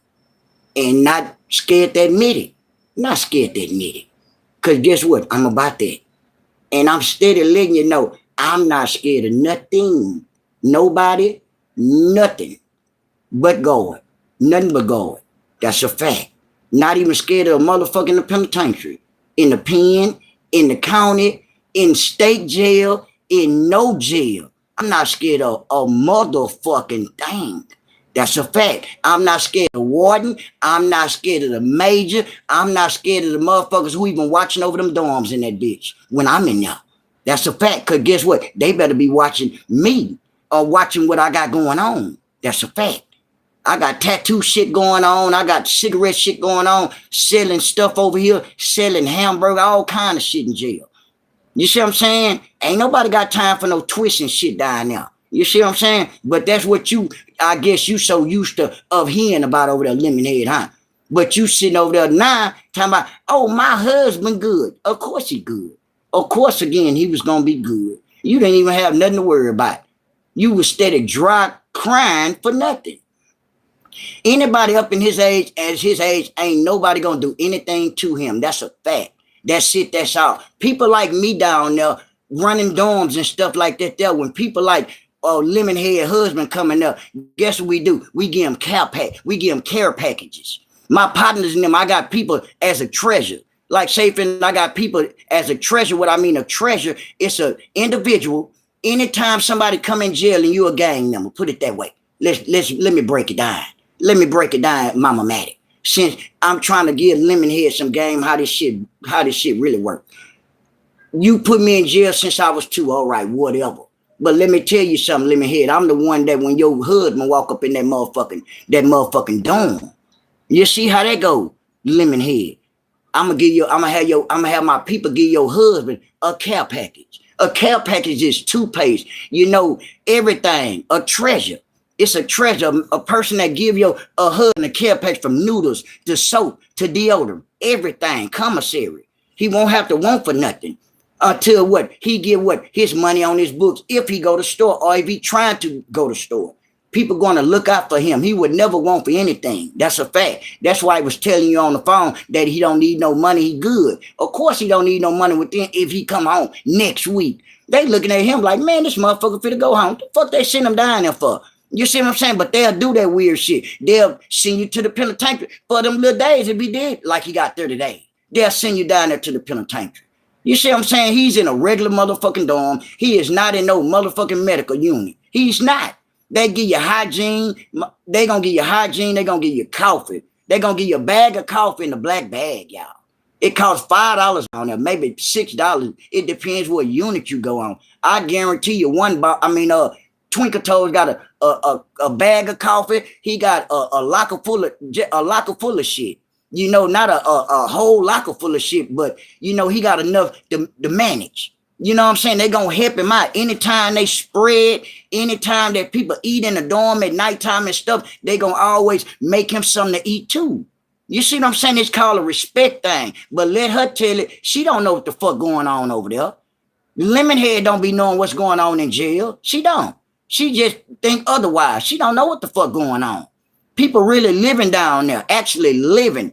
And not scared to admit it. Not scared to admit it. Because guess what? I'm about that. And I'm steady letting you know I'm not scared of nothing. Nobody, nothing. But God. Nothing but God. That's a fact. Not even scared of a motherfucker in the penitentiary. In the pen, in the county, in state jail, in no jail. I'm not scared of a motherfucking thing. That's a fact. I'm not scared of the warden. I'm not scared of the major. I'm not scared of the motherfuckers who even watching over them dorms in that bitch when I'm in there. That's a fact. Because guess what? They better be watching me or watching what I got going on. That's a fact. I got tattoo shit going on. I got cigarette shit going on. Selling stuff over here. Selling hamburger. All kind of shit in jail. You see what I'm saying? Ain't nobody got time for no twisting shit down there. You see what I'm saying? But that's what you, I guess you so used to of hearing about over there, Lemonhead, huh? But you sitting over there now talking about, oh, my husband good. Of course he good. Of course, again, he was going to be good. You didn't even have nothing to worry about. You was steady dry crying for nothing. Anybody up in his age, as his age, ain't nobody going to do anything to him. That's a fact. That's it, that's all. People like me down there running dorms and stuff like that there, when people like Lemonhead husband coming up, guess what we do? We give them we give them care packages. My partners in them, I got people as a treasure. Like say, I got people as a treasure. What I mean a treasure, it's an individual. Anytime somebody come in jail and you a gang member, put it that way. Let me break it down. Let me break it down, Mama Matic. Since I'm trying to give Lemonhead some game, how this shit really work. You put me in jail since I was 2, all right, whatever. But let me tell you something, Lemonhead. I'm the one that when your husband walk up in that motherfucking dome, you see how that go, Lemonhead. I'm gonna have my people give your husband a care package. A care package is toothpaste, you know, everything, a treasure. It's a treasure, a person that give your husband a care package from noodles to soap to deodorant, everything, commissary. He won't have to want for nothing. Until what? He give what? His money on his books if he go to store or if he trying to go to store. People going to look out for him. He would never want for anything. That's a fact. That's why I was telling you on the phone that he don't need no money. He good. Of course he don't need no money within if he come home next week. They looking at him like, man, this motherfucker finna go home. The fuck they send him down there for? You see what I'm saying? But they'll do that weird shit. They'll send you to the penitentiary for them little days if he did, like he got 30 days. They'll send you down there to the penitentiary. You see what I'm saying? He's in a regular motherfucking dorm. He is not in no motherfucking medical unit. He's not. They give you hygiene. They gonna give you hygiene. They gonna give you coffee. They gonna give you a bag of coffee in a black bag, y'all. It costs $5 on there, maybe $6. It depends what unit you go on. I guarantee you Twinkle Toes got a bag of coffee. He got a locker full of shit. You know, not a whole locker full of shit, but, you know, he got enough to manage. You know what I'm saying? They going to help him out. Anytime they spread, anytime that people eat in the dorm at nighttime and stuff, they going to always make him something to eat too. You see what I'm saying? It's called a respect thing. But let her tell it. She don't know what the fuck going on over there. Lemonhead don't be knowing what's going on in jail. She don't. She just think otherwise. She don't know what the fuck going on. People really living down there, actually living.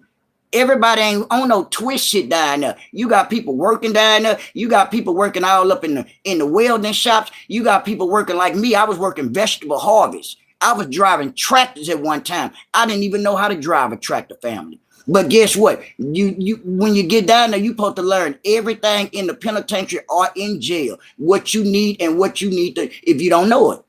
Everybody ain't on no twist shit down there. You got people working down there. You got people working all up in the welding shops. You got people working like me. I was working vegetable harvest. I was driving tractors at one time. I didn't even know how to drive a tractor, family. But guess what? You when you get down there, you supposed to learn everything in the penitentiary or in jail. What you need and what you need to, if you don't know it.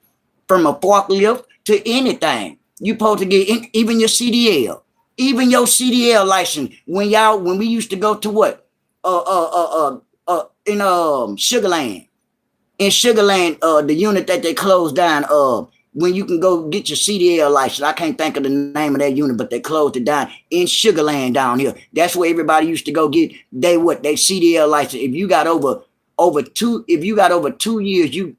From a forklift to anything. You supposed to get in, even your CDL. Even your CDL license. When we used to go to what? In Sugarland. In Sugarland, the unit that they closed down, when you can go get your CDL license. I can't think of the name of that unit, but they closed it down in Sugarland down here. That's where everybody used to go get they CDL license. If you got over 2 years, you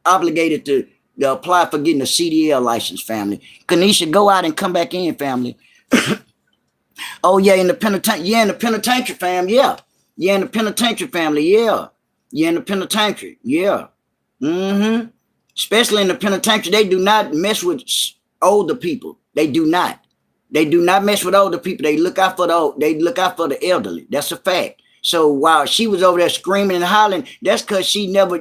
obligated to apply for getting a CDL license, family. Kanisha, go out and come back in, family. Oh yeah, in the penitentiary. Yeah, in the penitentiary, fam. Yeah. Yeah, in the penitentiary, family. Yeah. Yeah, in the penitentiary. Yeah. Mm-hmm. Especially in the penitentiary, they do not mess with older people. They do not. They do not mess with older people. They look out for the elderly. That's a fact. So while she was over there screaming and hollering, that's because she never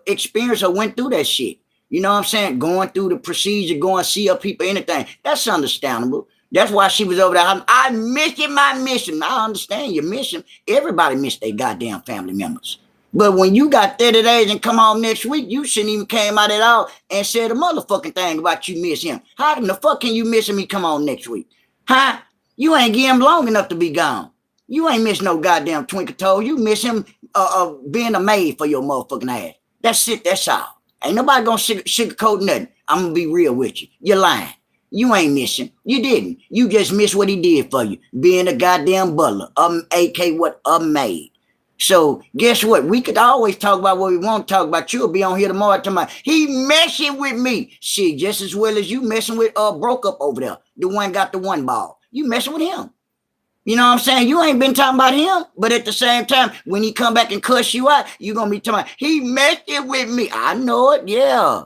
experienced or went through that shit. You know what I'm saying? Going through the procedure, going to see her people, anything. That's understandable. That's why she was over there. I'm missing my mission. I understand your mission. Everybody missed their goddamn family members. But when you got 30 days and come on next week, you shouldn't even came out at all and said a motherfucking thing about you miss him. How in the fuck can you miss him? He come on next week? Huh? You ain't give him long enough to be gone. You ain't miss no goddamn twinkle toe. You miss him being a maid for your motherfucking ass. That's it. That's all. Ain't nobody gonna sugarcoat nothing. I'm gonna be real with you. You're lying. You ain't missing. You didn't. You just missed what he did for you. Being a goddamn butler. AK what? A maid. So guess what? We could always talk about what we want to talk about. You'll be on here tomorrow talking about he messing with me. Shit, just as well as you messing with broke up over there. The one got the one ball. You messing with him. You know what I'm saying? You ain't been talking about him, but at the same time, when he come back and cuss you out, you gonna be talking about he messing with me. I know it, yeah.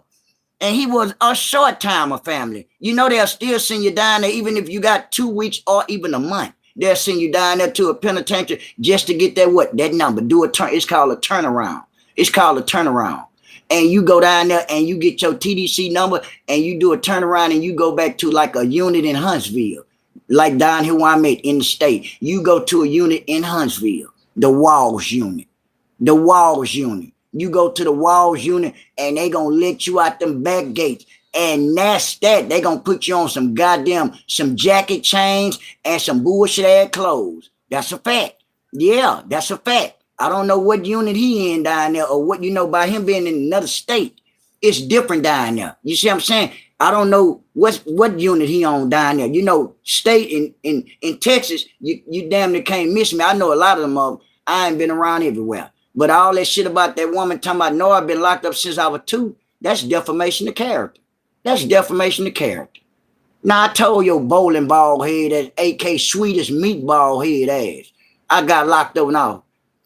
And he was a short timer, family. You know they'll still send you down there, even if you got 2 weeks or even a month. They'll send you down there to a penitentiary just to get that number. Do a turn. It's called a turnaround. It's called a turnaround. And you go down there and you get your TDC number and you do a turnaround and you go back to like a unit in Huntsville. Like down here where I'm at in the state. You go to a unit in Huntsville. The Walls unit. The Walls unit. You go to the Walls unit and they gonna let you out them back gates. And that's that. They gonna put you on some jacket chains and some bullshit ass clothes. That's a fact. Yeah, that's a fact. I don't know what unit he in down there or what you know by him being in another state. It's different down there. You see what I'm saying? I don't know what unit he on down there. You know, state in Texas, you damn near can't miss me. I know a lot of them. I ain't been around everywhere. But all that shit about that woman talking about, no, I've been locked up since I was 2. That's defamation of character. That's defamation of character. Now, I told your bowling ball head, that AK sweetest meatball head ass. I got locked up when I was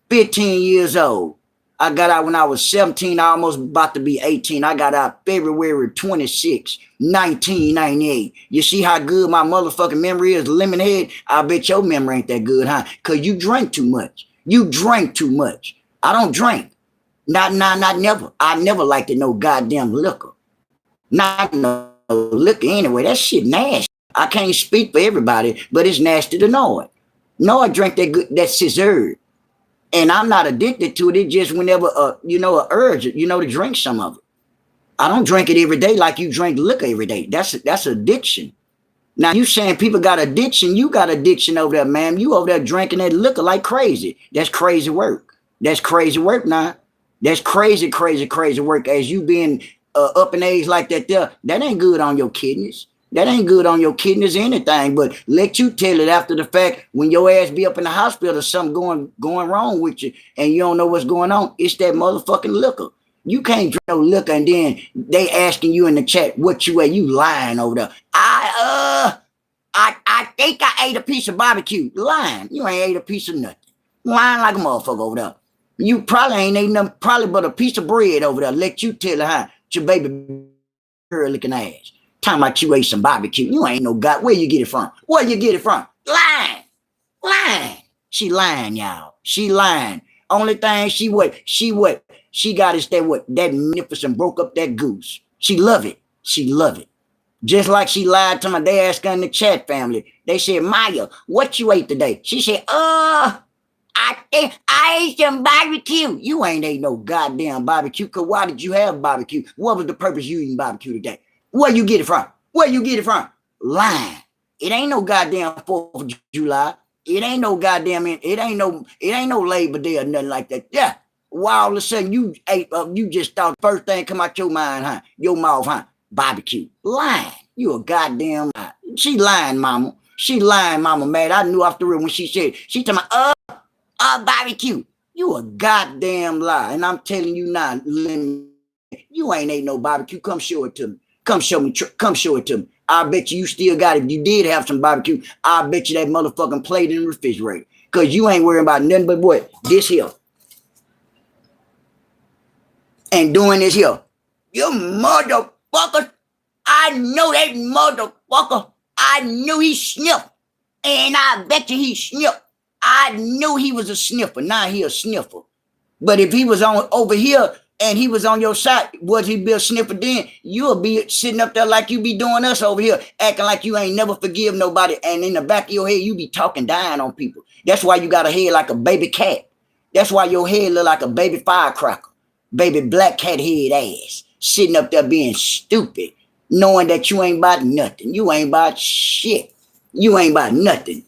15 years old. I got out when I was 17, almost about to be 18. I got out February 26, 1998. You see how good my motherfucking memory is, Lemonhead? I bet your memory ain't that good, huh? Because you drank too much. You drank too much. I don't drink. Not never. I never liked no goddamn liquor. Not no liquor anyway. That shit nasty. I can't speak for everybody, but it's nasty to know it. No, I drink that scissor. And I'm not addicted to it. It just whenever, an urge, to drink some of it. I don't drink it every day like you drink liquor every day. That's addiction. Now, you saying people got addiction. You got addiction over there, man. You over there drinking that liquor like crazy. That's crazy work. That's crazy work now. That's crazy, crazy, crazy work. As you being up in age like that there, that ain't good on your kidneys. That ain't good on your kidneys or anything, but let you tell it after the fact when your ass be up in the hospital or something going wrong with you and you don't know what's going on. It's that motherfucking liquor. You can't drink no liquor and then they asking you in the chat what you ate. You lying over there. I think I ate a piece of barbecue. Lying. You ain't ate a piece of nothing. Lying like a motherfucker over there. You probably ain't ate nothing, probably but a piece of bread over there. Let you tell her how your baby girl looking ass. Talking about you ate some barbecue. You ain't no god. Where you get it from? Where you get it from? Lying. Lying. She lying, y'all. She lying. Only thing she got is that magnificent broke up that goose. She love it. She love it. Just like she lied to my dad in the chat family. They said, Maya, what you ate today? She said, I think I ate some barbecue. You ain't ate no goddamn barbecue, because why did you have barbecue? What was the purpose you eating barbecue today? Where you get it from? Where you get it from? Lying. It ain't no goddamn 4th of July. It ain't no goddamn, it ain't no Labor Day or nothing like that. Yeah. Why all of a sudden you ate, you just thought the first thing come out your mind, huh? Your mouth, huh? Barbecue. Lying. You a goddamn lie. She lying, mama. She lying, mama, man. I knew off the rip when she said, she told me, barbecue. You a goddamn lie. And I'm telling you now, you ain't ate no barbecue. Come show it to me. Come show it to me. I bet you still got it. If you did have some barbecue, I bet you that motherfucking plate in the refrigerator. Because you ain't worrying about nothing but what? This here. And doing this here. You motherfucker. I know that motherfucker. I knew he sniffed. And I bet you he sniffed. I knew he was a sniffer. Now he a sniffer. But if he was on over here and he was on your side, was he be a sniffer then? You'll be sitting up there like you be doing us over here, acting like you ain't never forgive nobody. And in the back of your head, you be talking dying on people. That's why you got a head like a baby cat. That's why your head look like a baby firecracker. Baby black cat head ass. Sitting up there being stupid. Knowing that you ain't about nothing. You ain't about shit. You ain't about nothing.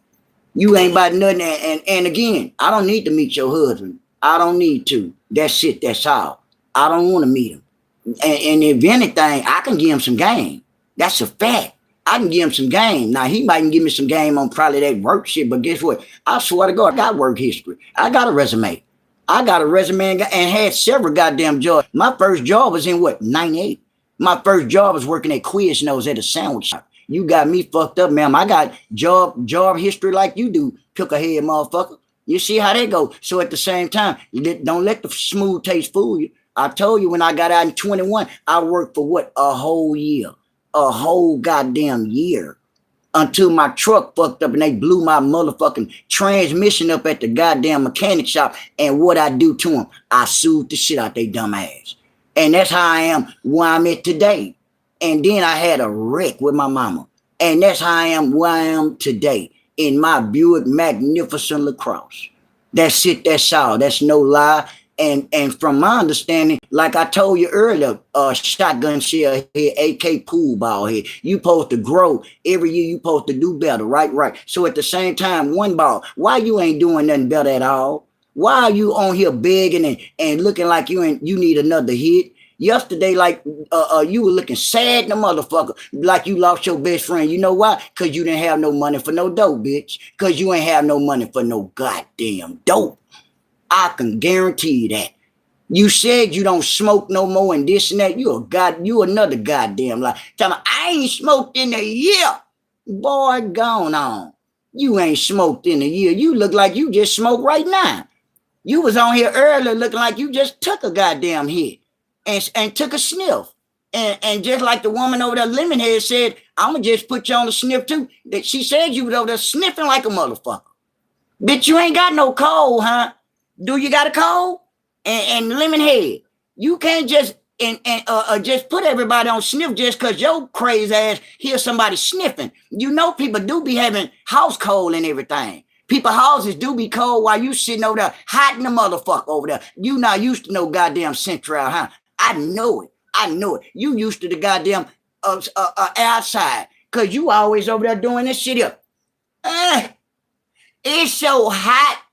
You ain't about nothing. And again, I don't need to meet your husband. I don't need to. That's it. That's all. I don't want to meet him. And if anything, I can give him some game. That's a fact. I can give him some game. Now, he might give me some game on probably that work shit, but guess what? I swear to God, I got work history. I got a resume. I got a resume and had several goddamn jobs. My first job was in what? 98. My first job was working at Quiznos at a sandwich shop. You got me fucked up, ma'am. I got job history like you do, pick a head motherfucker. You see how they go. So at the same time, don't let the smooth taste fool you. I told you when I got out in 21, I worked for what? A whole year. A whole goddamn year. Until my truck fucked up and they blew my motherfucking transmission up at the goddamn mechanic shop. And what I do to them, I sued the shit out they dumb ass. And that's how I am where I'm at today. And then I had a wreck with my mama. And that's how I am where I am today. In my Buick Magnificent LaCrosse. That's it, that's all. That's no lie. And from my understanding, like I told you earlier, shotgun shell here, AK pool ball here. You supposed to grow. Every year you supposed to do better, right? So at the same time, one ball. Why you ain't doing nothing better at all? Why are you on here begging and looking like you need another hit? Yesterday, like you were looking sad in the motherfucker, like you lost your best friend. You know why? Because you didn't have no money for no dope, bitch. Because you ain't have no money for no goddamn dope. I can guarantee you that. You said you don't smoke no more and this and that. You another goddamn lie. Tell me, I ain't smoked in a year. Boy, gone on. You ain't smoked in a year. You look like you just smoked right now. You was on here earlier looking like you just took a goddamn hit and took a sniff. And just like the woman over there, Lemonhead said, I'm going to just put you on the sniff too. That she said you was over there sniffing like a motherfucker. Bitch, you ain't got no cold, huh? Do you got a cold? And Lemonhead, you can't just just put everybody on sniff just because your crazy ass hear somebody sniffing. You know people do be having house cold and everything. People houses do be cold while you sitting over there hot in the motherfucker over there. You not used to no goddamn Central, huh? I know it. You used to the goddamn outside because you always over there doing this shit here. It's so hot.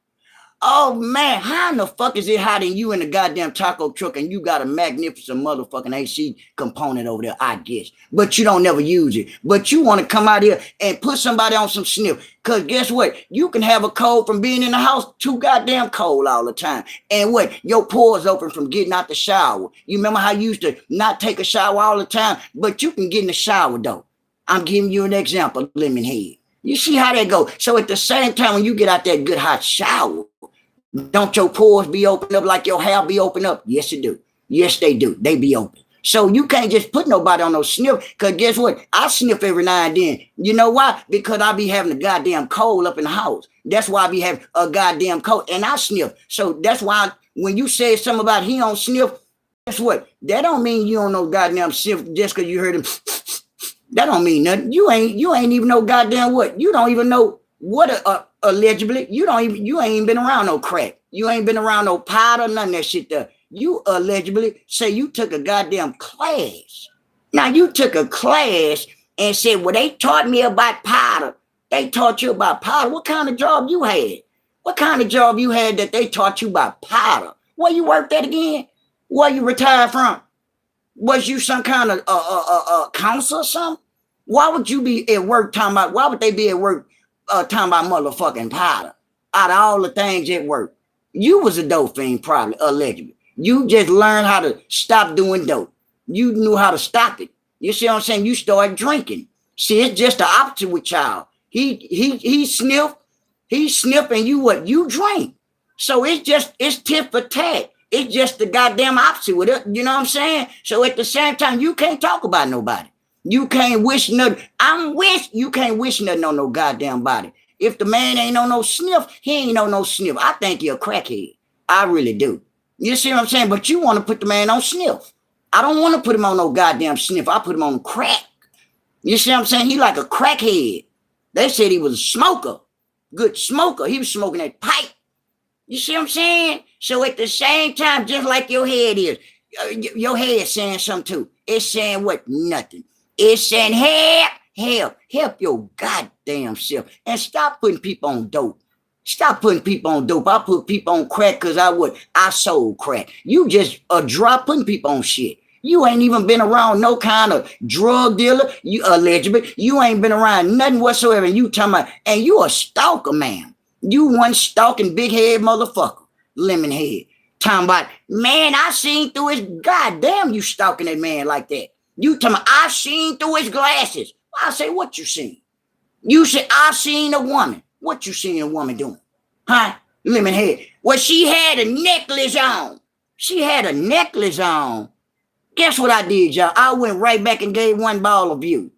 Oh man, how in the fuck is it hot in you in the goddamn taco truck and you got a magnificent motherfucking AC component over there, I guess. But you don't never use it. But you want to come out here and put somebody on some sniff. Because guess what? You can have a cold from being in the house too goddamn cold all the time. And what? Your pores open from getting out the shower. You remember how you used to not take a shower all the time? But you can get in the shower though. I'm giving you an example, Lemonhead. You see how that go? So at the same time, when you get out that good hot shower, don't your pores be open up like your hair be open up? Yes, it do. Yes, they do. They be open. So you can't just put nobody on no sniff, because guess what? I sniff every now and then. You know why? Because I be having a goddamn cold up in the house. That's why I be having a goddamn cold, and I sniff. So that's why when you say something about he don't sniff, guess what? That don't mean you don't know goddamn sniff just because you heard him. That don't mean nothing. You ain't even know goddamn what. You don't even know what allegedly. You ain't even been around no crack. You ain't been around no powder, none of that shit there. You allegedly say you took a goddamn class. Now you took a class and said, well, they taught me about powder. They taught you about powder. What kind of job you had? What kind of job you had that they taught you about powder? Where you worked at again? Where you retired from? Was you some kind of counselor or something? Why would you be at work talking about, why would they be at work talking about motherfucking powder? Out of all the things at work. You was a dope fiend, probably, allegedly. You just learned how to stop doing dope. You knew how to stop it. You see what I'm saying? You started drinking. See, it's just the opposite with y'all. He sniffed and you what? You drink. So it's tit for tat. It's just the goddamn opposite with it. You know what I'm saying? So at the same time, you can't talk about nobody. You can't wish nothing. You can't wish nothing on no goddamn body. If the man ain't on no sniff, he ain't on no sniff. I think you're a crackhead. I really do. You see what I'm saying? But you want to put the man on sniff. I don't want to put him on no goddamn sniff. I put him on crack. You see what I'm saying? He like a crackhead. They said he was a smoker. Good smoker. He was smoking that pipe. You see what I'm saying? So at the same time, just like your head is, your head saying something too. It's saying what? Nothing. It's saying help your goddamn self. And stop putting people on dope. Stop putting people on dope. I put people on crack because I sold crack. You just a drop putting people on shit. You ain't even been around no kind of drug dealer. You allegedly. You ain't been around nothing whatsoever. And you talking about, and you a stalker, man. You one stalking big head motherfucker, lemon head. Talking about, man, I seen through his goddamn you stalking that man like that. You talking about, I seen through his glasses. I say, what you seen? You said, I seen a woman. What you seen a woman doing? Huh? Lemon head. Well, she had a necklace on. She had a necklace on. Guess what I did, y'all? I went right back and gave one ball of view.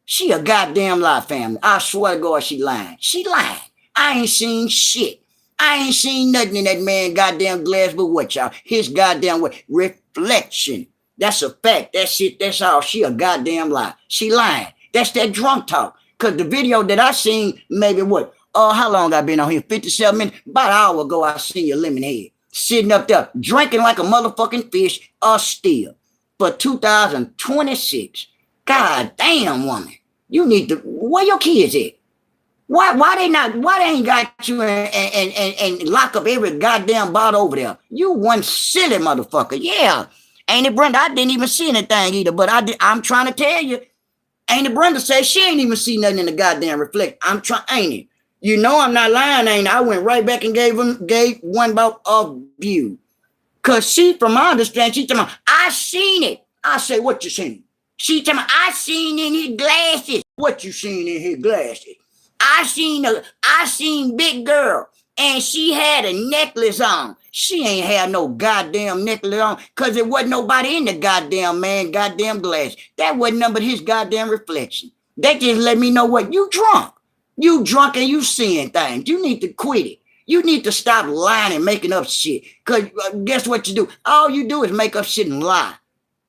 She a goddamn lie, family. I swear to God, she lying. She lying. I ain't seen shit. I ain't seen nothing in that man goddamn glass but what, y'all? His goddamn what? Reflection. That's a fact. That's it. That's all. She a goddamn lie. She lying. That's that drunk talk. Because the video that I seen, maybe what? How long I been on here? 57 minutes? About an hour ago, I seen your lemon head. Sitting up there, drinking like a motherfucking fish, still. For 2026. God damn, woman. You need to, where your kids at? Why they ain't got you and lock up every goddamn bottle over there? You one silly motherfucker. Yeah. Ain't it, Brenda? I didn't even see anything either, but I'm trying to tell you. Ain't it, Brenda say she ain't even see nothing in the goddamn reflect. Ain't it? You know I'm not lying, ain't it? I went right back and gave one about of view. Cause she, from my understanding, she tell me, I seen it. I say, what you seen? She tell me, I seen in his glasses. What you seen in his glasses? I seen big girl, and she had a necklace on. She ain't had no goddamn necklace on, cause there wasn't nobody in the goddamn glass. That wasn't nothing but his goddamn reflection. That just let me know what you drunk. You drunk and you seeing things. You need to quit it. You need to stop lying and making up shit. Cause guess what you do? All you do is make up shit and lie.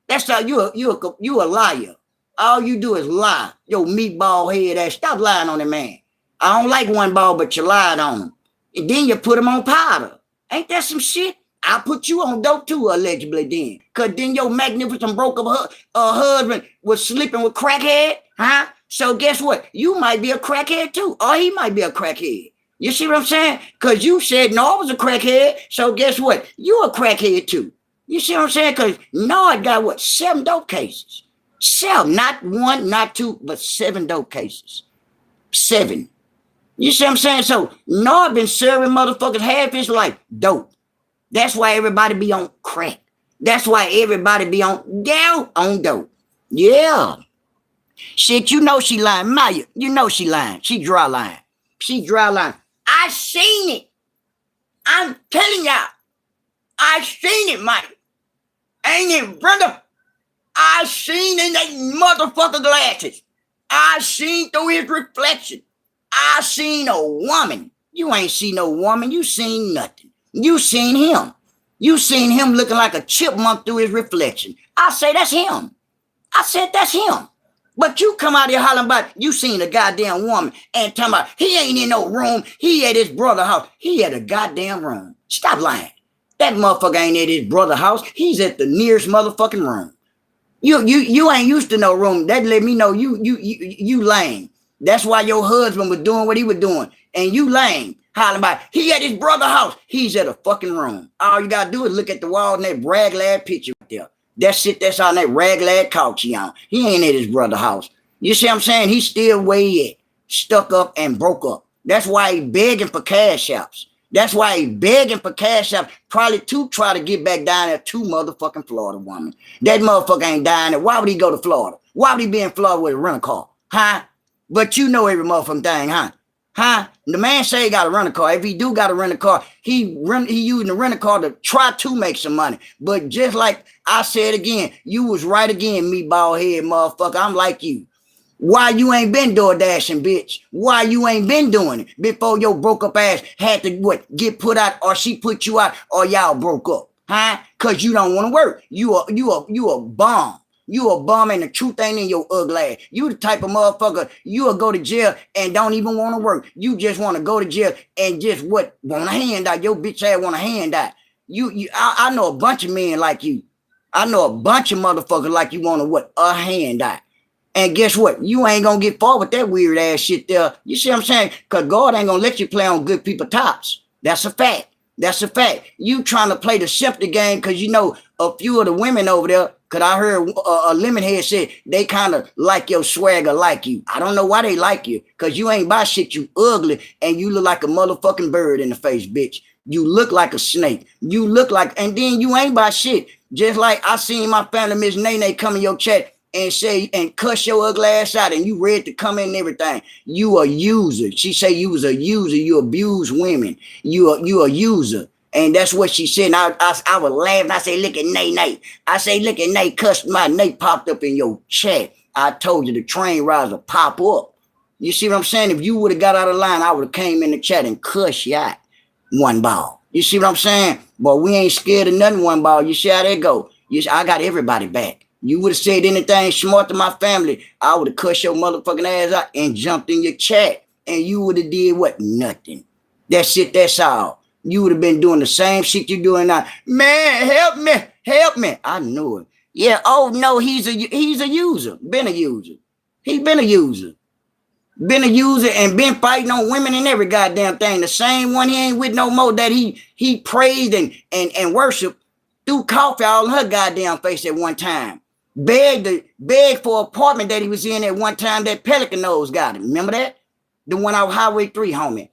That's how you a liar. All you do is lie. Yo, meatball head ass. Stop lying on that man. I don't like one ball, but you lied on him. And then you put him on powder. Ain't that some shit? I put you on dope too, allegedly then. Cause then your magnificent broke up husband was sleeping with crackhead, huh? So guess what? You might be a crackhead too. Or he might be a crackhead. You see what I'm saying? Cause you said Nord was a crackhead. So guess what? You a crackhead too. You see what I'm saying? Cause Nord got what? 7 dope cases. 7, not 1, not 2, but 7 dope cases. 7. You see what I'm saying? So Nord been serving motherfuckers half his life dope. That's why everybody be on crack. That's why everybody be on dope. Yeah. Shit, you know she lying. Maya, you know she lying. She dry lying. She dry lying. I seen it. I'm telling y'all. I seen it, Mike. Ain't it, Brenda? I seen in that motherfucker glasses. I seen through his reflection. I seen a woman. You ain't seen no woman. You seen nothing. You seen him. You seen him looking like a chipmunk through his reflection. I say that's him. I said that's him. But you come out here hollering about you seen a goddamn woman and talking about he ain't in no room. He at his brother's house. He at a goddamn room. Stop lying. That motherfucker ain't at his brother's house. He's at the nearest motherfucking room. You ain't used to no room. That let me know you lame. That's why your husband was doing what he was doing. And you lame. Hollering about he at his brother's house. He's at a fucking room. All you gotta do is look at the wall and that brag lad picture right there. That shit that's on that rag lad couch he on. He ain't at his brother's house. You see what I'm saying? He's still where he at. Stuck up and broke up. That's why he begging for cash apps. That's why he begging for cash apps. Probably to try to get back down there to motherfucking Florida woman. That motherfucker ain't dying there. Why would he go to Florida? Why would he be in Florida with a rental car? Huh? But you know every motherfucking thing, huh? Huh? The man say he got a rental car. If he do got a rental car, he using the rental car to try to make some money. But just like I said again, you was right again, meatball head motherfucker. I'm like you. Why you ain't been door dashing, bitch? Why you ain't been doing it before your broke up ass had to what get put out, or she put you out, or y'all broke up? Huh? Cause you don't want to work. You a bum. You a bum and the truth ain't in your ugly ass. You the type of motherfucker, you'll go to jail and don't even want to work. You just want to go to jail and just what? Want a handout. Your bitch ass want a handout. I know a bunch of men like you. I know a bunch of motherfuckers like you want what? A handout. And guess what? You ain't gonna get far with that weird ass shit there. You see what I'm saying? Cause God ain't gonna let you play on good people tops. That's a fact. That's a fact. You trying to play the sympathy game because you know a few of the women over there. Cause I heard a Lemonhead said they kind of like your swagger, like you. I don't know why they like you. Cause you ain't by shit. You ugly and you look like a motherfucking bird in the face, bitch. You look like a snake. You look like, and then you ain't by shit. Just like I seen my family, Miss Nene, come in your chat and say and cuss your ugly ass out, and you ready to come in and everything. You a user. She say you was a user. You abuse women. You a user. And that's what she said. And I was laughing. I say, look at Nene. I say, look at Nate cussed my Nate popped up in your chat. I told you the train rides will pop up. You see what I'm saying? If you would have got out of line, I would have came in the chat and cussed you out. One ball. You see what I'm saying? But we ain't scared of nothing, one ball. You see how that go? I got everybody back. You would have said anything smart to my family, I would have cussed your motherfucking ass out and jumped in your chat. And you would have did what? Nothing. That's it. That's all. You would have been doing the same shit you're doing now. Man, help me. Help me. I knew it. Yeah. Oh, no, he's a user. Been a user. He been a user. Been a user and been fighting on women and every goddamn thing. The same one he ain't with no more that he praised and worshiped threw coffee all in her goddamn face at one time. Begged for an apartment that he was in at one time that Pelican Nose got him. Remember that? The one out Highway 3, homie.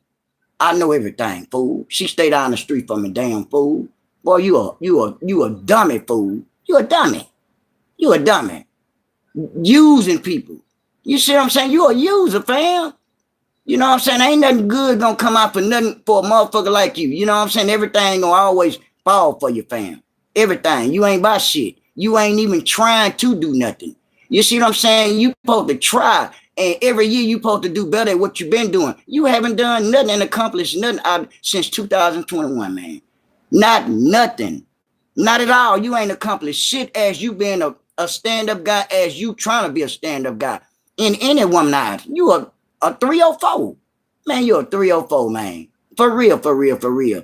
I know everything, fool. She stayed down the street from me, damn fool. Boy, you a dummy, fool. You a dummy. You a dummy. Using people. You see what I'm saying? You a user, fam. You know what I'm saying? Ain't nothing good gonna come out for nothing for a motherfucker like you. You know what I'm saying? Everything gonna always fall for you, fam. Everything. You ain't by shit. You ain't even trying to do nothing. You see what I'm saying? You supposed to try. And every year you supposed to do better at what you've been doing. You haven't done nothing and accomplished nothing out since 2021, man. Not nothing. Not at all. You ain't accomplished shit as you being a stand-up guy, as you trying to be a stand-up guy. In any woman eyes. You a 304. Man, you're a 304, man. For real, for real, for real.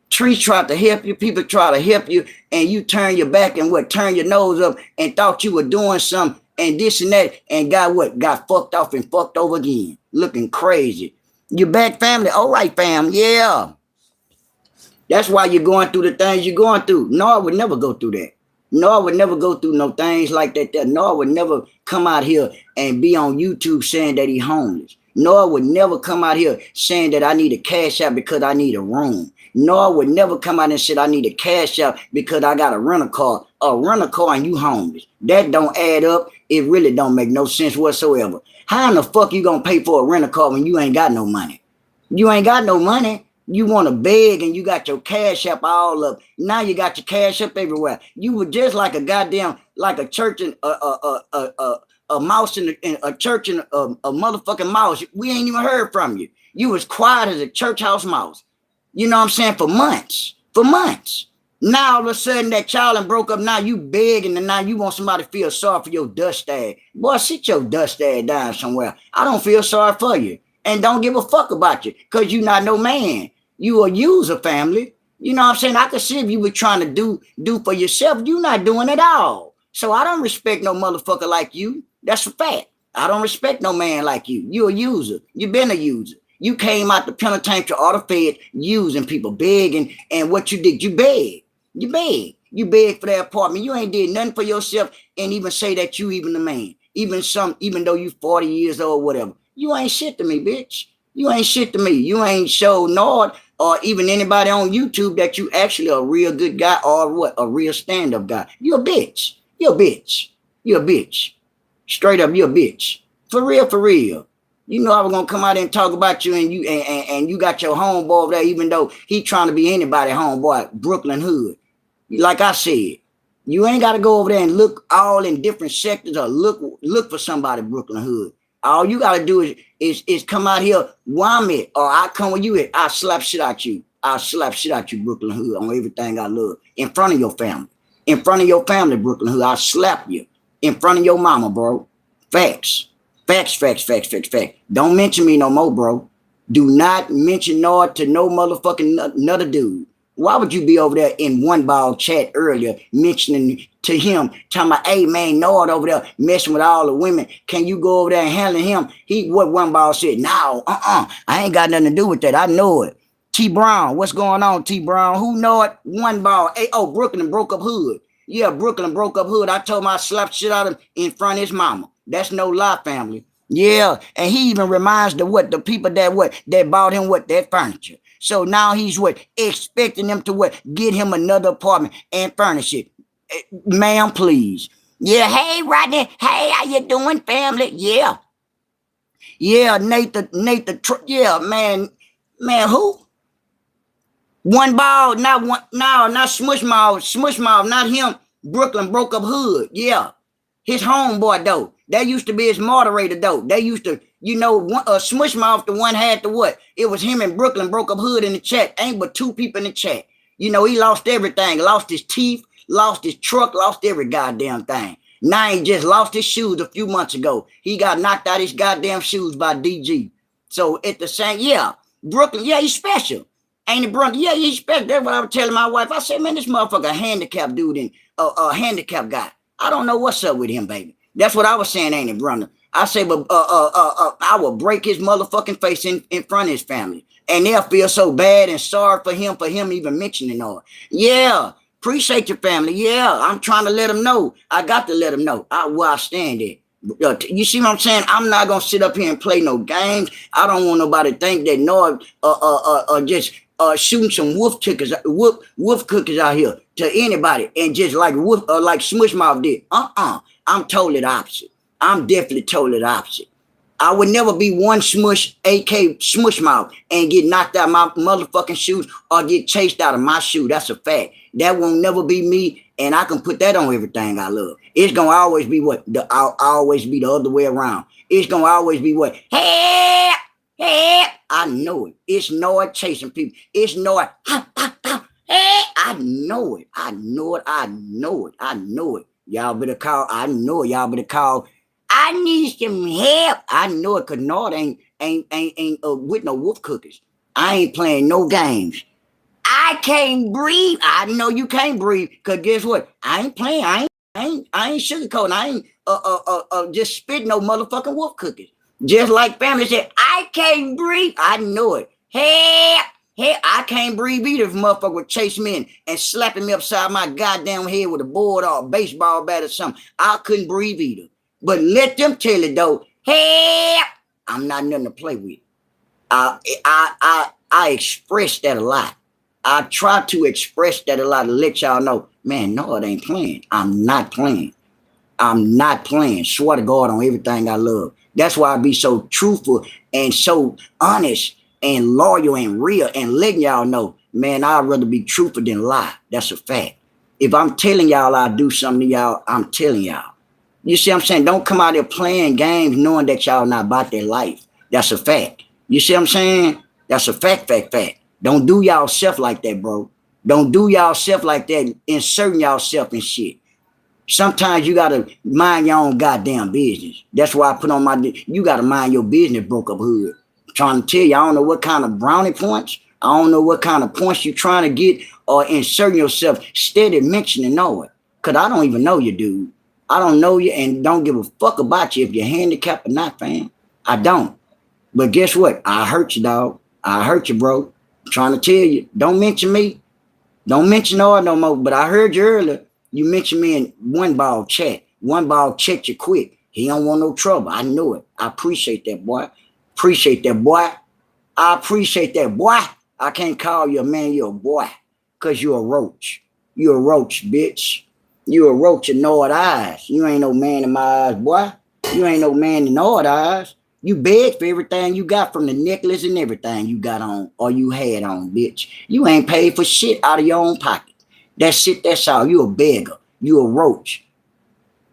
Trees tried to help you, people try to help you, and you turn your back and turn your nose up and thought you were doing something and this and that, and got fucked off and fucked over again, looking crazy. Your back family, all right, fam, yeah. That's why you're going through the things you're going through. No, I would never go through that. No, I would never go through no things like that. No, I would never come out here and be on YouTube saying that he's homeless. No, I would never come out here saying that I need a cash out because I need a room. No, I would never come out and say I need a cash out because I got a rental car. A rental car and you homeless. That don't add up. It really don't make no sense whatsoever. How in the fuck you gonna pay for a rental car when you ain't got no money? You ain't got no money. You want to beg and you got your cash up all up. Now you got your cash up everywhere. You were just like a goddamn, like a church and a mouse in a church and a motherfucking mouse. We ain't even heard from you. You was quiet as a church house mouse. You know what I'm saying? For months. Now all of a sudden that child and broke up. Now you begging and now you want somebody to feel sorry for your dust ass. Boy, sit your dust ass down somewhere. I don't feel sorry for you. And don't give a fuck about you. Cause you not no man. You a user, family. You know what I'm saying? I could see if you were trying to do for yourself. You not doing it all. So I don't respect no motherfucker like you. That's a fact. I don't respect no man like you. You a user. You been a user. You came out the penitentiary or the fed using people, begging, and what you did, you begged. You beg. You beg for that apartment. You ain't did nothing for yourself and even say that you even the man. Even though you 40 years old, whatever. You ain't shit to me, bitch. You ain't shit to me. You ain't showed Nord or even anybody on YouTube that you actually a real good guy or what? A real stand-up guy. You a bitch. You a bitch. You a bitch. Straight up, you a bitch. For real, for real. You know I was gonna come out and talk about you and you got your homeboy over there, even though he trying to be anybody homeboy, Brooklyn Hood. Like I said, you ain't got to go over there and look all in different sectors or look for somebody Brooklyn Hood. All you got to do is come out here, wham it, or I come with you and I'll slap shit out you. I'll slap shit out you, Brooklyn Hood, on everything I love. In front of your family. In front of your family, Brooklyn Hood. I'll slap you. In front of your mama, bro. Facts. Facts, facts, facts, facts, facts. Don't mention me no more, bro. Do not mention Nord to no motherfucking another dude. Why would you be over there in one ball chat earlier mentioning to him, talking about, hey man, Nord over there messing with all the women. Can you go over there and handle him? What one ball said, no, I ain't got nothing to do with that. I know it. T Brown, what's going on, T Brown? Who know it? One ball. Hey, oh, Brooklyn broke up Hood. Yeah, Brooklyn broke up Hood. I told him I slapped shit out of him in front of his mama. That's no lie, family. Yeah, and he even reminds the people that bought him that furniture. So now he's expecting them to get him another apartment and furnish it. Ma'am, please. Yeah, hey Rodney. Hey, how you doing, family? Yeah. Yeah, Nathan, yeah, man, who? One ball, not Smush Mouth, not him. Brooklyn broke up Hood. Yeah. His homeboy though. That used to be his moderator though. They used to, Smush Mouth, the one had the It was him and Brooklyn broke up Hood in the chat. Ain't but two people in the chat. He lost everything. Lost his teeth, lost his truck, lost every goddamn thing. Now he just lost his shoes a few months ago. He got knocked out his goddamn shoes by DG. So at the same, yeah, Brooklyn, yeah, he's special. Ain't it, Brooklyn? Yeah, he's special. That's what I was telling my wife. I said, man, this motherfucker a handicapped dude and a handicapped guy. I don't know what's up with him, baby. That's what I was saying, ain't it, brother? I say, but I will break his motherfucking face in front of his family. And they'll feel so bad and sorry for him even mentioning all. Yeah, appreciate your family. Yeah, I'm trying to let them know. I got to let them know where I stand at. You see what I'm saying? I'm not going to sit up here and play no games. I don't want nobody to think that Nord just shooting some wolf cookies out here to anybody and just like Smush Mouth did. I'm totally the opposite. I'm definitely totally the opposite. I would never be one Smush, AK Smush Mouth, and get knocked out my motherfucking shoes or get chased out of my shoe. That's a fact. That won't never be me, and I can put that on everything I love. It's gonna always be I'll always be the other way around. It's gonna always be hey, I know it. It's Nord chasing people. It's Nord. Hey, I know it. I know it. I know it. I know it. Y'all better call. I know it. Y'all better call. I need some help. I know it, cause Nord ain't with no wolf cookies. I ain't playing no games. I can't breathe. I know you can't breathe, cause guess what? I ain't playing. I ain't sugarcoating. I ain't just spitting no motherfucking wolf cookies. Just like family said, I can't breathe. I know it. Hey, I can't breathe either if motherfucker would chase me in and slapping me upside my goddamn head with a board or a baseball bat or something. I couldn't breathe either. But let them tell it though. Hey, I'm not nothing to play with. I express that a lot. I try to express that a lot to let y'all know, man, no, it ain't playing. I'm not playing. I'm not playing. Swear to God on everything I love. That's why I be so truthful and so honest and loyal and real and letting y'all know, man, I'd rather be truthful than lie. That's a fact. If I'm telling y'all I do something to y'all, I'm telling y'all. You see what I'm saying? Don't come out there playing games knowing that y'all not about their life. That's a fact. You see what I'm saying? That's a fact. Don't do y'all self like that, bro. Don't do y'all self like that, inserting y'all self in shit. Sometimes you gotta mind your own goddamn business. That's why I put on you gotta mind your business, broke up hood. I'm trying to tell you, I don't know what kind of brownie points, I don't know what kind of points you trying to get or inserting yourself, steady mentioning know it. Cause I don't even know you, dude. I don't know you and don't give a fuck about you if you're handicapped or not, fam. I don't. But guess what? I hurt you, dog. I hurt you, bro. I'm trying to tell you, don't mention me. Don't mention Noah no more. But I heard you earlier. You mentioned me in one ball chat. One ball checked you quick. He don't want no trouble. I knew it. I appreciate that, boy. Appreciate that, boy. I appreciate that, boy. I can't call you a man. You're a boy. Because you're a roach. You're a roach, bitch. You're a roach in Nord eyes. You ain't no man in my eyes, boy. You ain't no man in Nord eyes. You beg for everything you got from the necklace and everything you got on or you had on, bitch. You ain't paid for shit out of your own pocket. That's it, that's all. You a beggar. You a roach.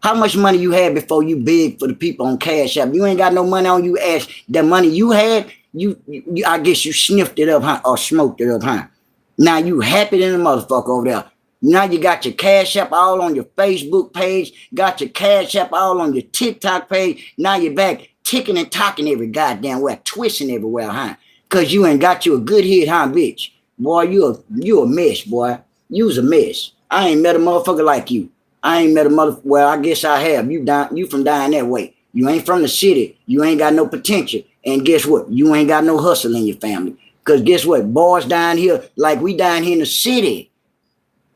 How much money you had before you begged for the people on Cash App? You ain't got no money on you, ass. The money you had, you I guess you sniffed it up, huh? Or smoked it up, huh? Now you happy than a motherfucker over there. Now you got your Cash App all on your Facebook page, got your Cash App all on your TikTok page. Now you're back ticking and talking every goddamn way, twisting everywhere, huh? Cause you ain't got you a good head, huh, bitch? Boy, you a mess, boy. You's a mess. I ain't met a motherfucker like you. I ain't met a well, I guess I have. You from down that way. You ain't from the city. You ain't got no potential. And guess what? You ain't got no hustle in your family. Cause guess what? Boys down here, like we down here in the city,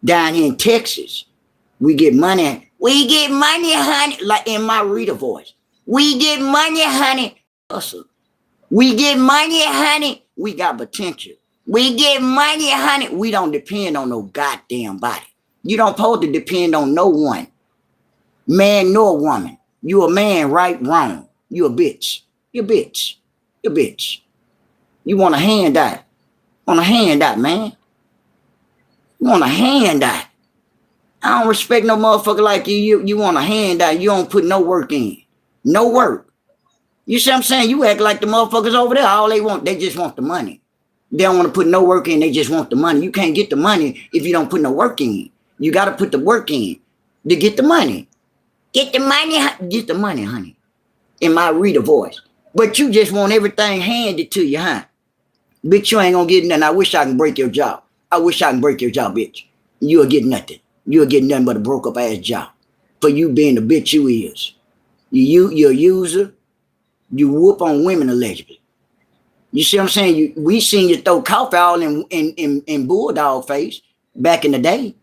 down here in Texas, we get money. We get money, honey. Like in my reader voice. We get money, honey. Hustle. We get money, honey. We got potential. We get money, honey. We don't depend on no goddamn body. You don't supposed to depend on no one. Man nor woman. You a man, right? Wrong. You a bitch. You a bitch. You a bitch. You want a handout. Want a handout, man. You want a handout. I don't respect no motherfucker like you. You want a handout. You don't put no work in. No work. You see what I'm saying? You act like the motherfuckers over there. All they want, they just want the money. They don't want to put no work in. They just want the money. You can't get the money if you don't put no work in. You got to put the work in to get the money. Get the money. Get the money, honey. In my reader voice. But you just want everything handed to you, huh? Bitch, you ain't going to get nothing. I wish I can break your jaw. I wish I can break your jaw, bitch. You'll get nothing. You'll get nothing but a broke up ass jaw. For you being the bitch you is. You're a user. You whoop on women allegedly. You see what I'm saying? We seen you throw coffee all in bulldog face back in the day.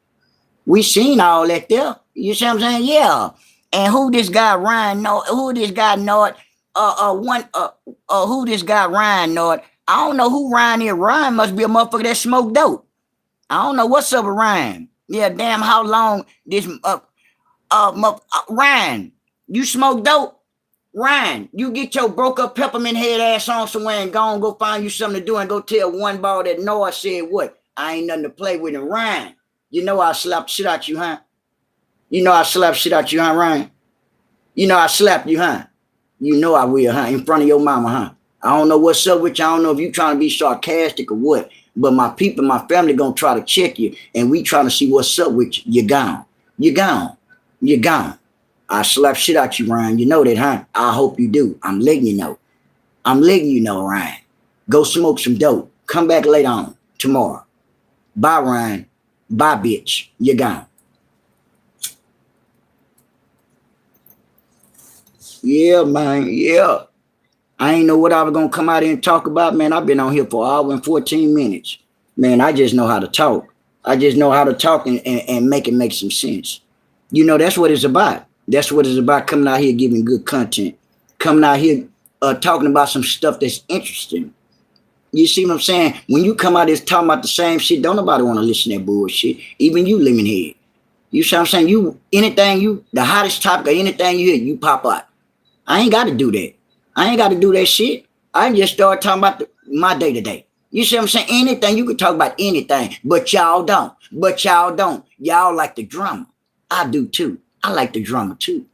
We seen all that there. You see what I'm saying? Yeah. And who this guy Ryan know? Who this guy know? Who this guy Ryan know? I don't know who Ryan is. Ryan must be a motherfucker that smoked dope. I don't know what's up with Ryan. Yeah, damn, how long this Ryan, you smoke dope? Ryan, you get your broke up peppermint head ass on somewhere and go find you something to do and go tell one ball that Noah said what? I ain't nothing to play with. And Ryan, you know I slapped shit out you, huh? You know I slapped shit out you, huh, Ryan? You know I slapped you, huh? You know I will, huh? In front of your mama, huh? I don't know what's up with you. I don't know if you trying to be sarcastic or what. But my people, my family gonna try to check you. And we trying to see what's up with you. You're gone. You're gone. You're gone. I slap shit out you, Ryan. You know that, huh? I hope you do. I'm letting you know. I'm letting you know, Ryan. Go smoke some dope. Come back later on tomorrow. Bye, Ryan. Bye, bitch. You're gone. Yeah, man. Yeah. I ain't know what I was going to come out here and talk about, man. I've been on here for an hour and 14 minutes. Man, I just know how to talk. I just know how to talk and make it make some sense. You know, that's what it's about. That's what it's about, coming out here giving good content. Coming out here talking about some stuff that's interesting. You see what I'm saying? When you come out here talking about the same shit, don't nobody want to listen to that bullshit. Even you, lemon head. You see what I'm saying? The hottest topic or anything you hear, you pop out. I ain't got to do that. I ain't got to do that shit. I just start talking about my day-to-day. You see what I'm saying? Anything, you can talk about anything, but y'all don't. Y'all like the drama. I do too. I like the drama too.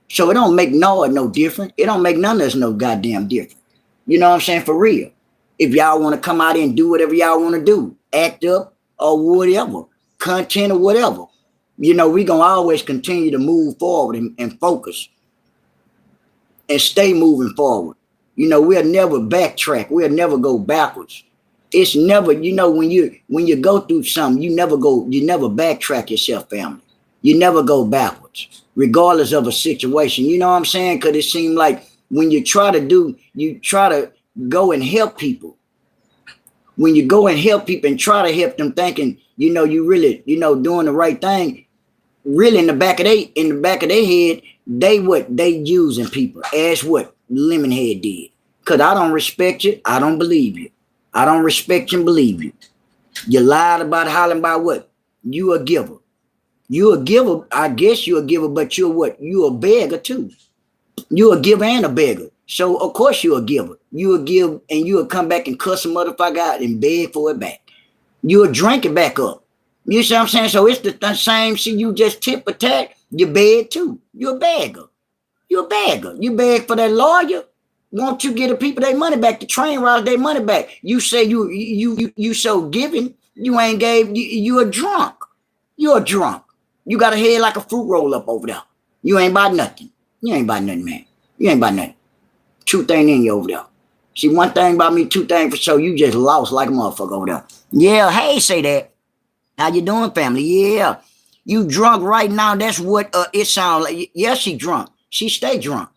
So it don't make Noah no different. It don't make none of us no goddamn different. You know what I'm saying? For real. If y'all want to come out and do whatever y'all want to do, act up or whatever, content or whatever. You know, we gonna always continue to move forward and focus and stay moving forward. You know, we'll never backtrack. We'll never go backwards. It's never, you know, when you go through something, you never backtrack yourself, family. You never go backwards, regardless of a situation. You know what I'm saying? Because it seems like when you try to go and help people. When you go and help people and try to help them thinking, you know, you really, you know, doing the right thing, really in the back of their head, they using people as what Lemonhead did. Because I don't respect you. I don't believe you. I don't respect you and believe you. You lied about hollering about what? You a giver. You a giver. I guess you a giver, but you're what? You a beggar too. You a giver and a beggar. So of course you a giver. You will give and you will come back and cuss a motherfucker out and beg for it back. You will drink it back up. You see what I'm saying? So it's the same shit. You just tip for tat. You beg too. You a beggar. You a beggar. You beg for that lawyer. Won't you get the people their money back? The train rides their money back. You say you so giving. You ain't gave. You a drunk. You a drunk. You got a head like a fruit roll up over there. You ain't about nothing. You ain't about nothing, man. You ain't about nothing. Truth ain't in you over there. See, one thing about me, two things for sure. You just lost like a motherfucker over there. Yeah, hey, say that. How you doing, family? Yeah. You drunk right now. That's what it sounds like. Yeah, she drunk. She stay drunk.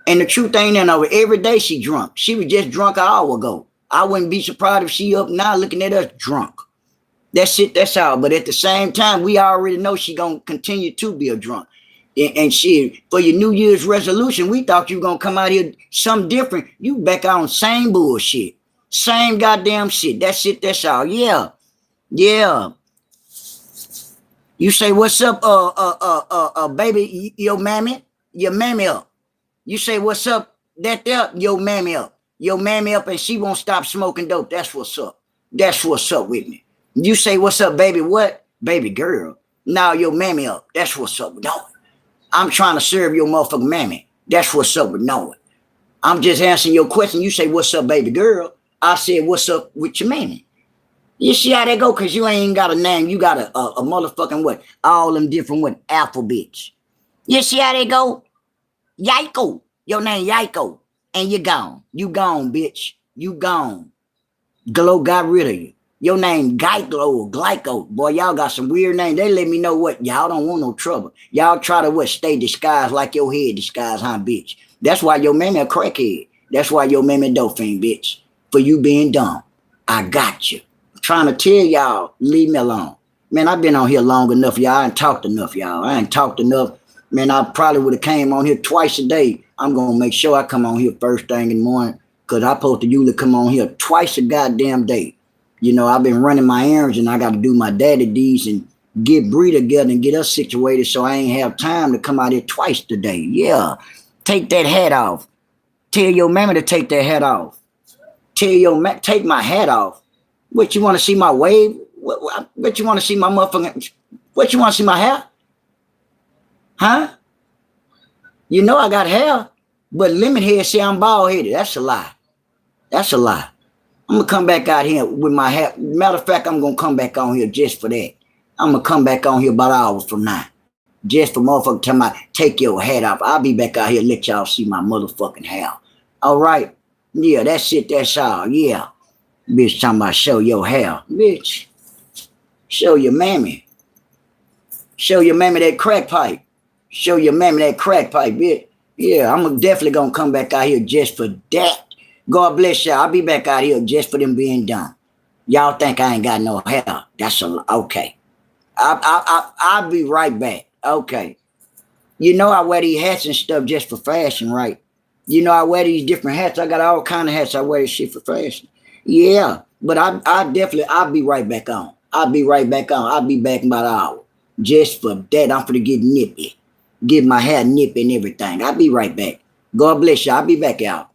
And the truth ain't in over. Every day she drunk. She was just drunk an hour ago. I wouldn't be surprised if she up now looking at us drunk. That's it. That's all. But at the same time, we already know she gonna continue to be a drunk. And shit, for your New Year's resolution, we thought you were gonna come out here something different. You back on same bullshit. Same goddamn shit. That's it. That's all. Yeah. Yeah. You say, what's up, baby, your mammy up. You say, what's up, that there, your mammy up. Your mammy up and she won't stop smoking dope. That's what's up. That's what's up with me. You say, what's up, baby, what? Baby girl. Now your mammy up. That's what's up with knowing. I'm trying to serve your motherfucking mammy. That's what's up with knowing. I'm just answering your question. You say, what's up, baby girl? I said, what's up with your mammy? You see how that go? Because you ain't got a name. You got a motherfucking what? All them different what? Alphabets. You see how they go? Yiko. Your name Yiko. And you gone. You gone, bitch. You gone. Glow got rid of you. Your name Glyco or Glyco. Boy, y'all got some weird names. They let me know what. Y'all don't want no trouble. Y'all try to what? Stay disguised like your head disguised, huh, bitch? That's why your mammy a crackhead. That's why your mammy dolphin, bitch. For you being dumb. I got you. Trying to tell y'all, leave me alone. Man, I've been on here long enough, y'all. I ain't talked enough, y'all. I ain't talked enough. Man, I probably would have came on here twice a day. I'm going to make sure I come on here first thing in the morning because I supposed to usually come on here twice a goddamn day. You know, I've been running my errands and I got to do my daddy deeds and get Bree together and get us situated so I ain't have time to come out here twice today. Yeah. Take that hat off. Tell your mammy to take that hat off. Take my hat off. What, you want to see my wave? What you want to see my motherfucking... What, you want to see my hair? Huh? You know I got hair, but Lemonhead say I'm bald-headed. That's a lie. That's a lie. I'm going to come back out here with my hair. Matter of fact, I'm going to come back on here just for that. I'm going to come back on here about hours from now. Just for motherfucking talking about take your hat off. I'll be back out here let y'all see my motherfucking hair. All right? Yeah, that's it. That's all. Yeah. Bitch talking about show your hair. Bitch. Show your mammy. Show your mammy that crack pipe. Show your mammy that crack pipe, bitch. Yeah, I'm definitely going to come back out here just for that. God bless y'all. I'll be back out here just for them being dumb. Y'all think I ain't got no hair. That's okay. I'll be right back. Okay. You know I wear these hats and stuff just for fashion, right? You know I wear these different hats. I got all kind of hats. I wear this shit for fashion. Yeah, but I'll be right back on. I'll be right back on. I'll be back in about an hour. Just for that, I'm finna get nippy. Get my hair nippy and everything. I'll be right back. God bless you. I'll be back out.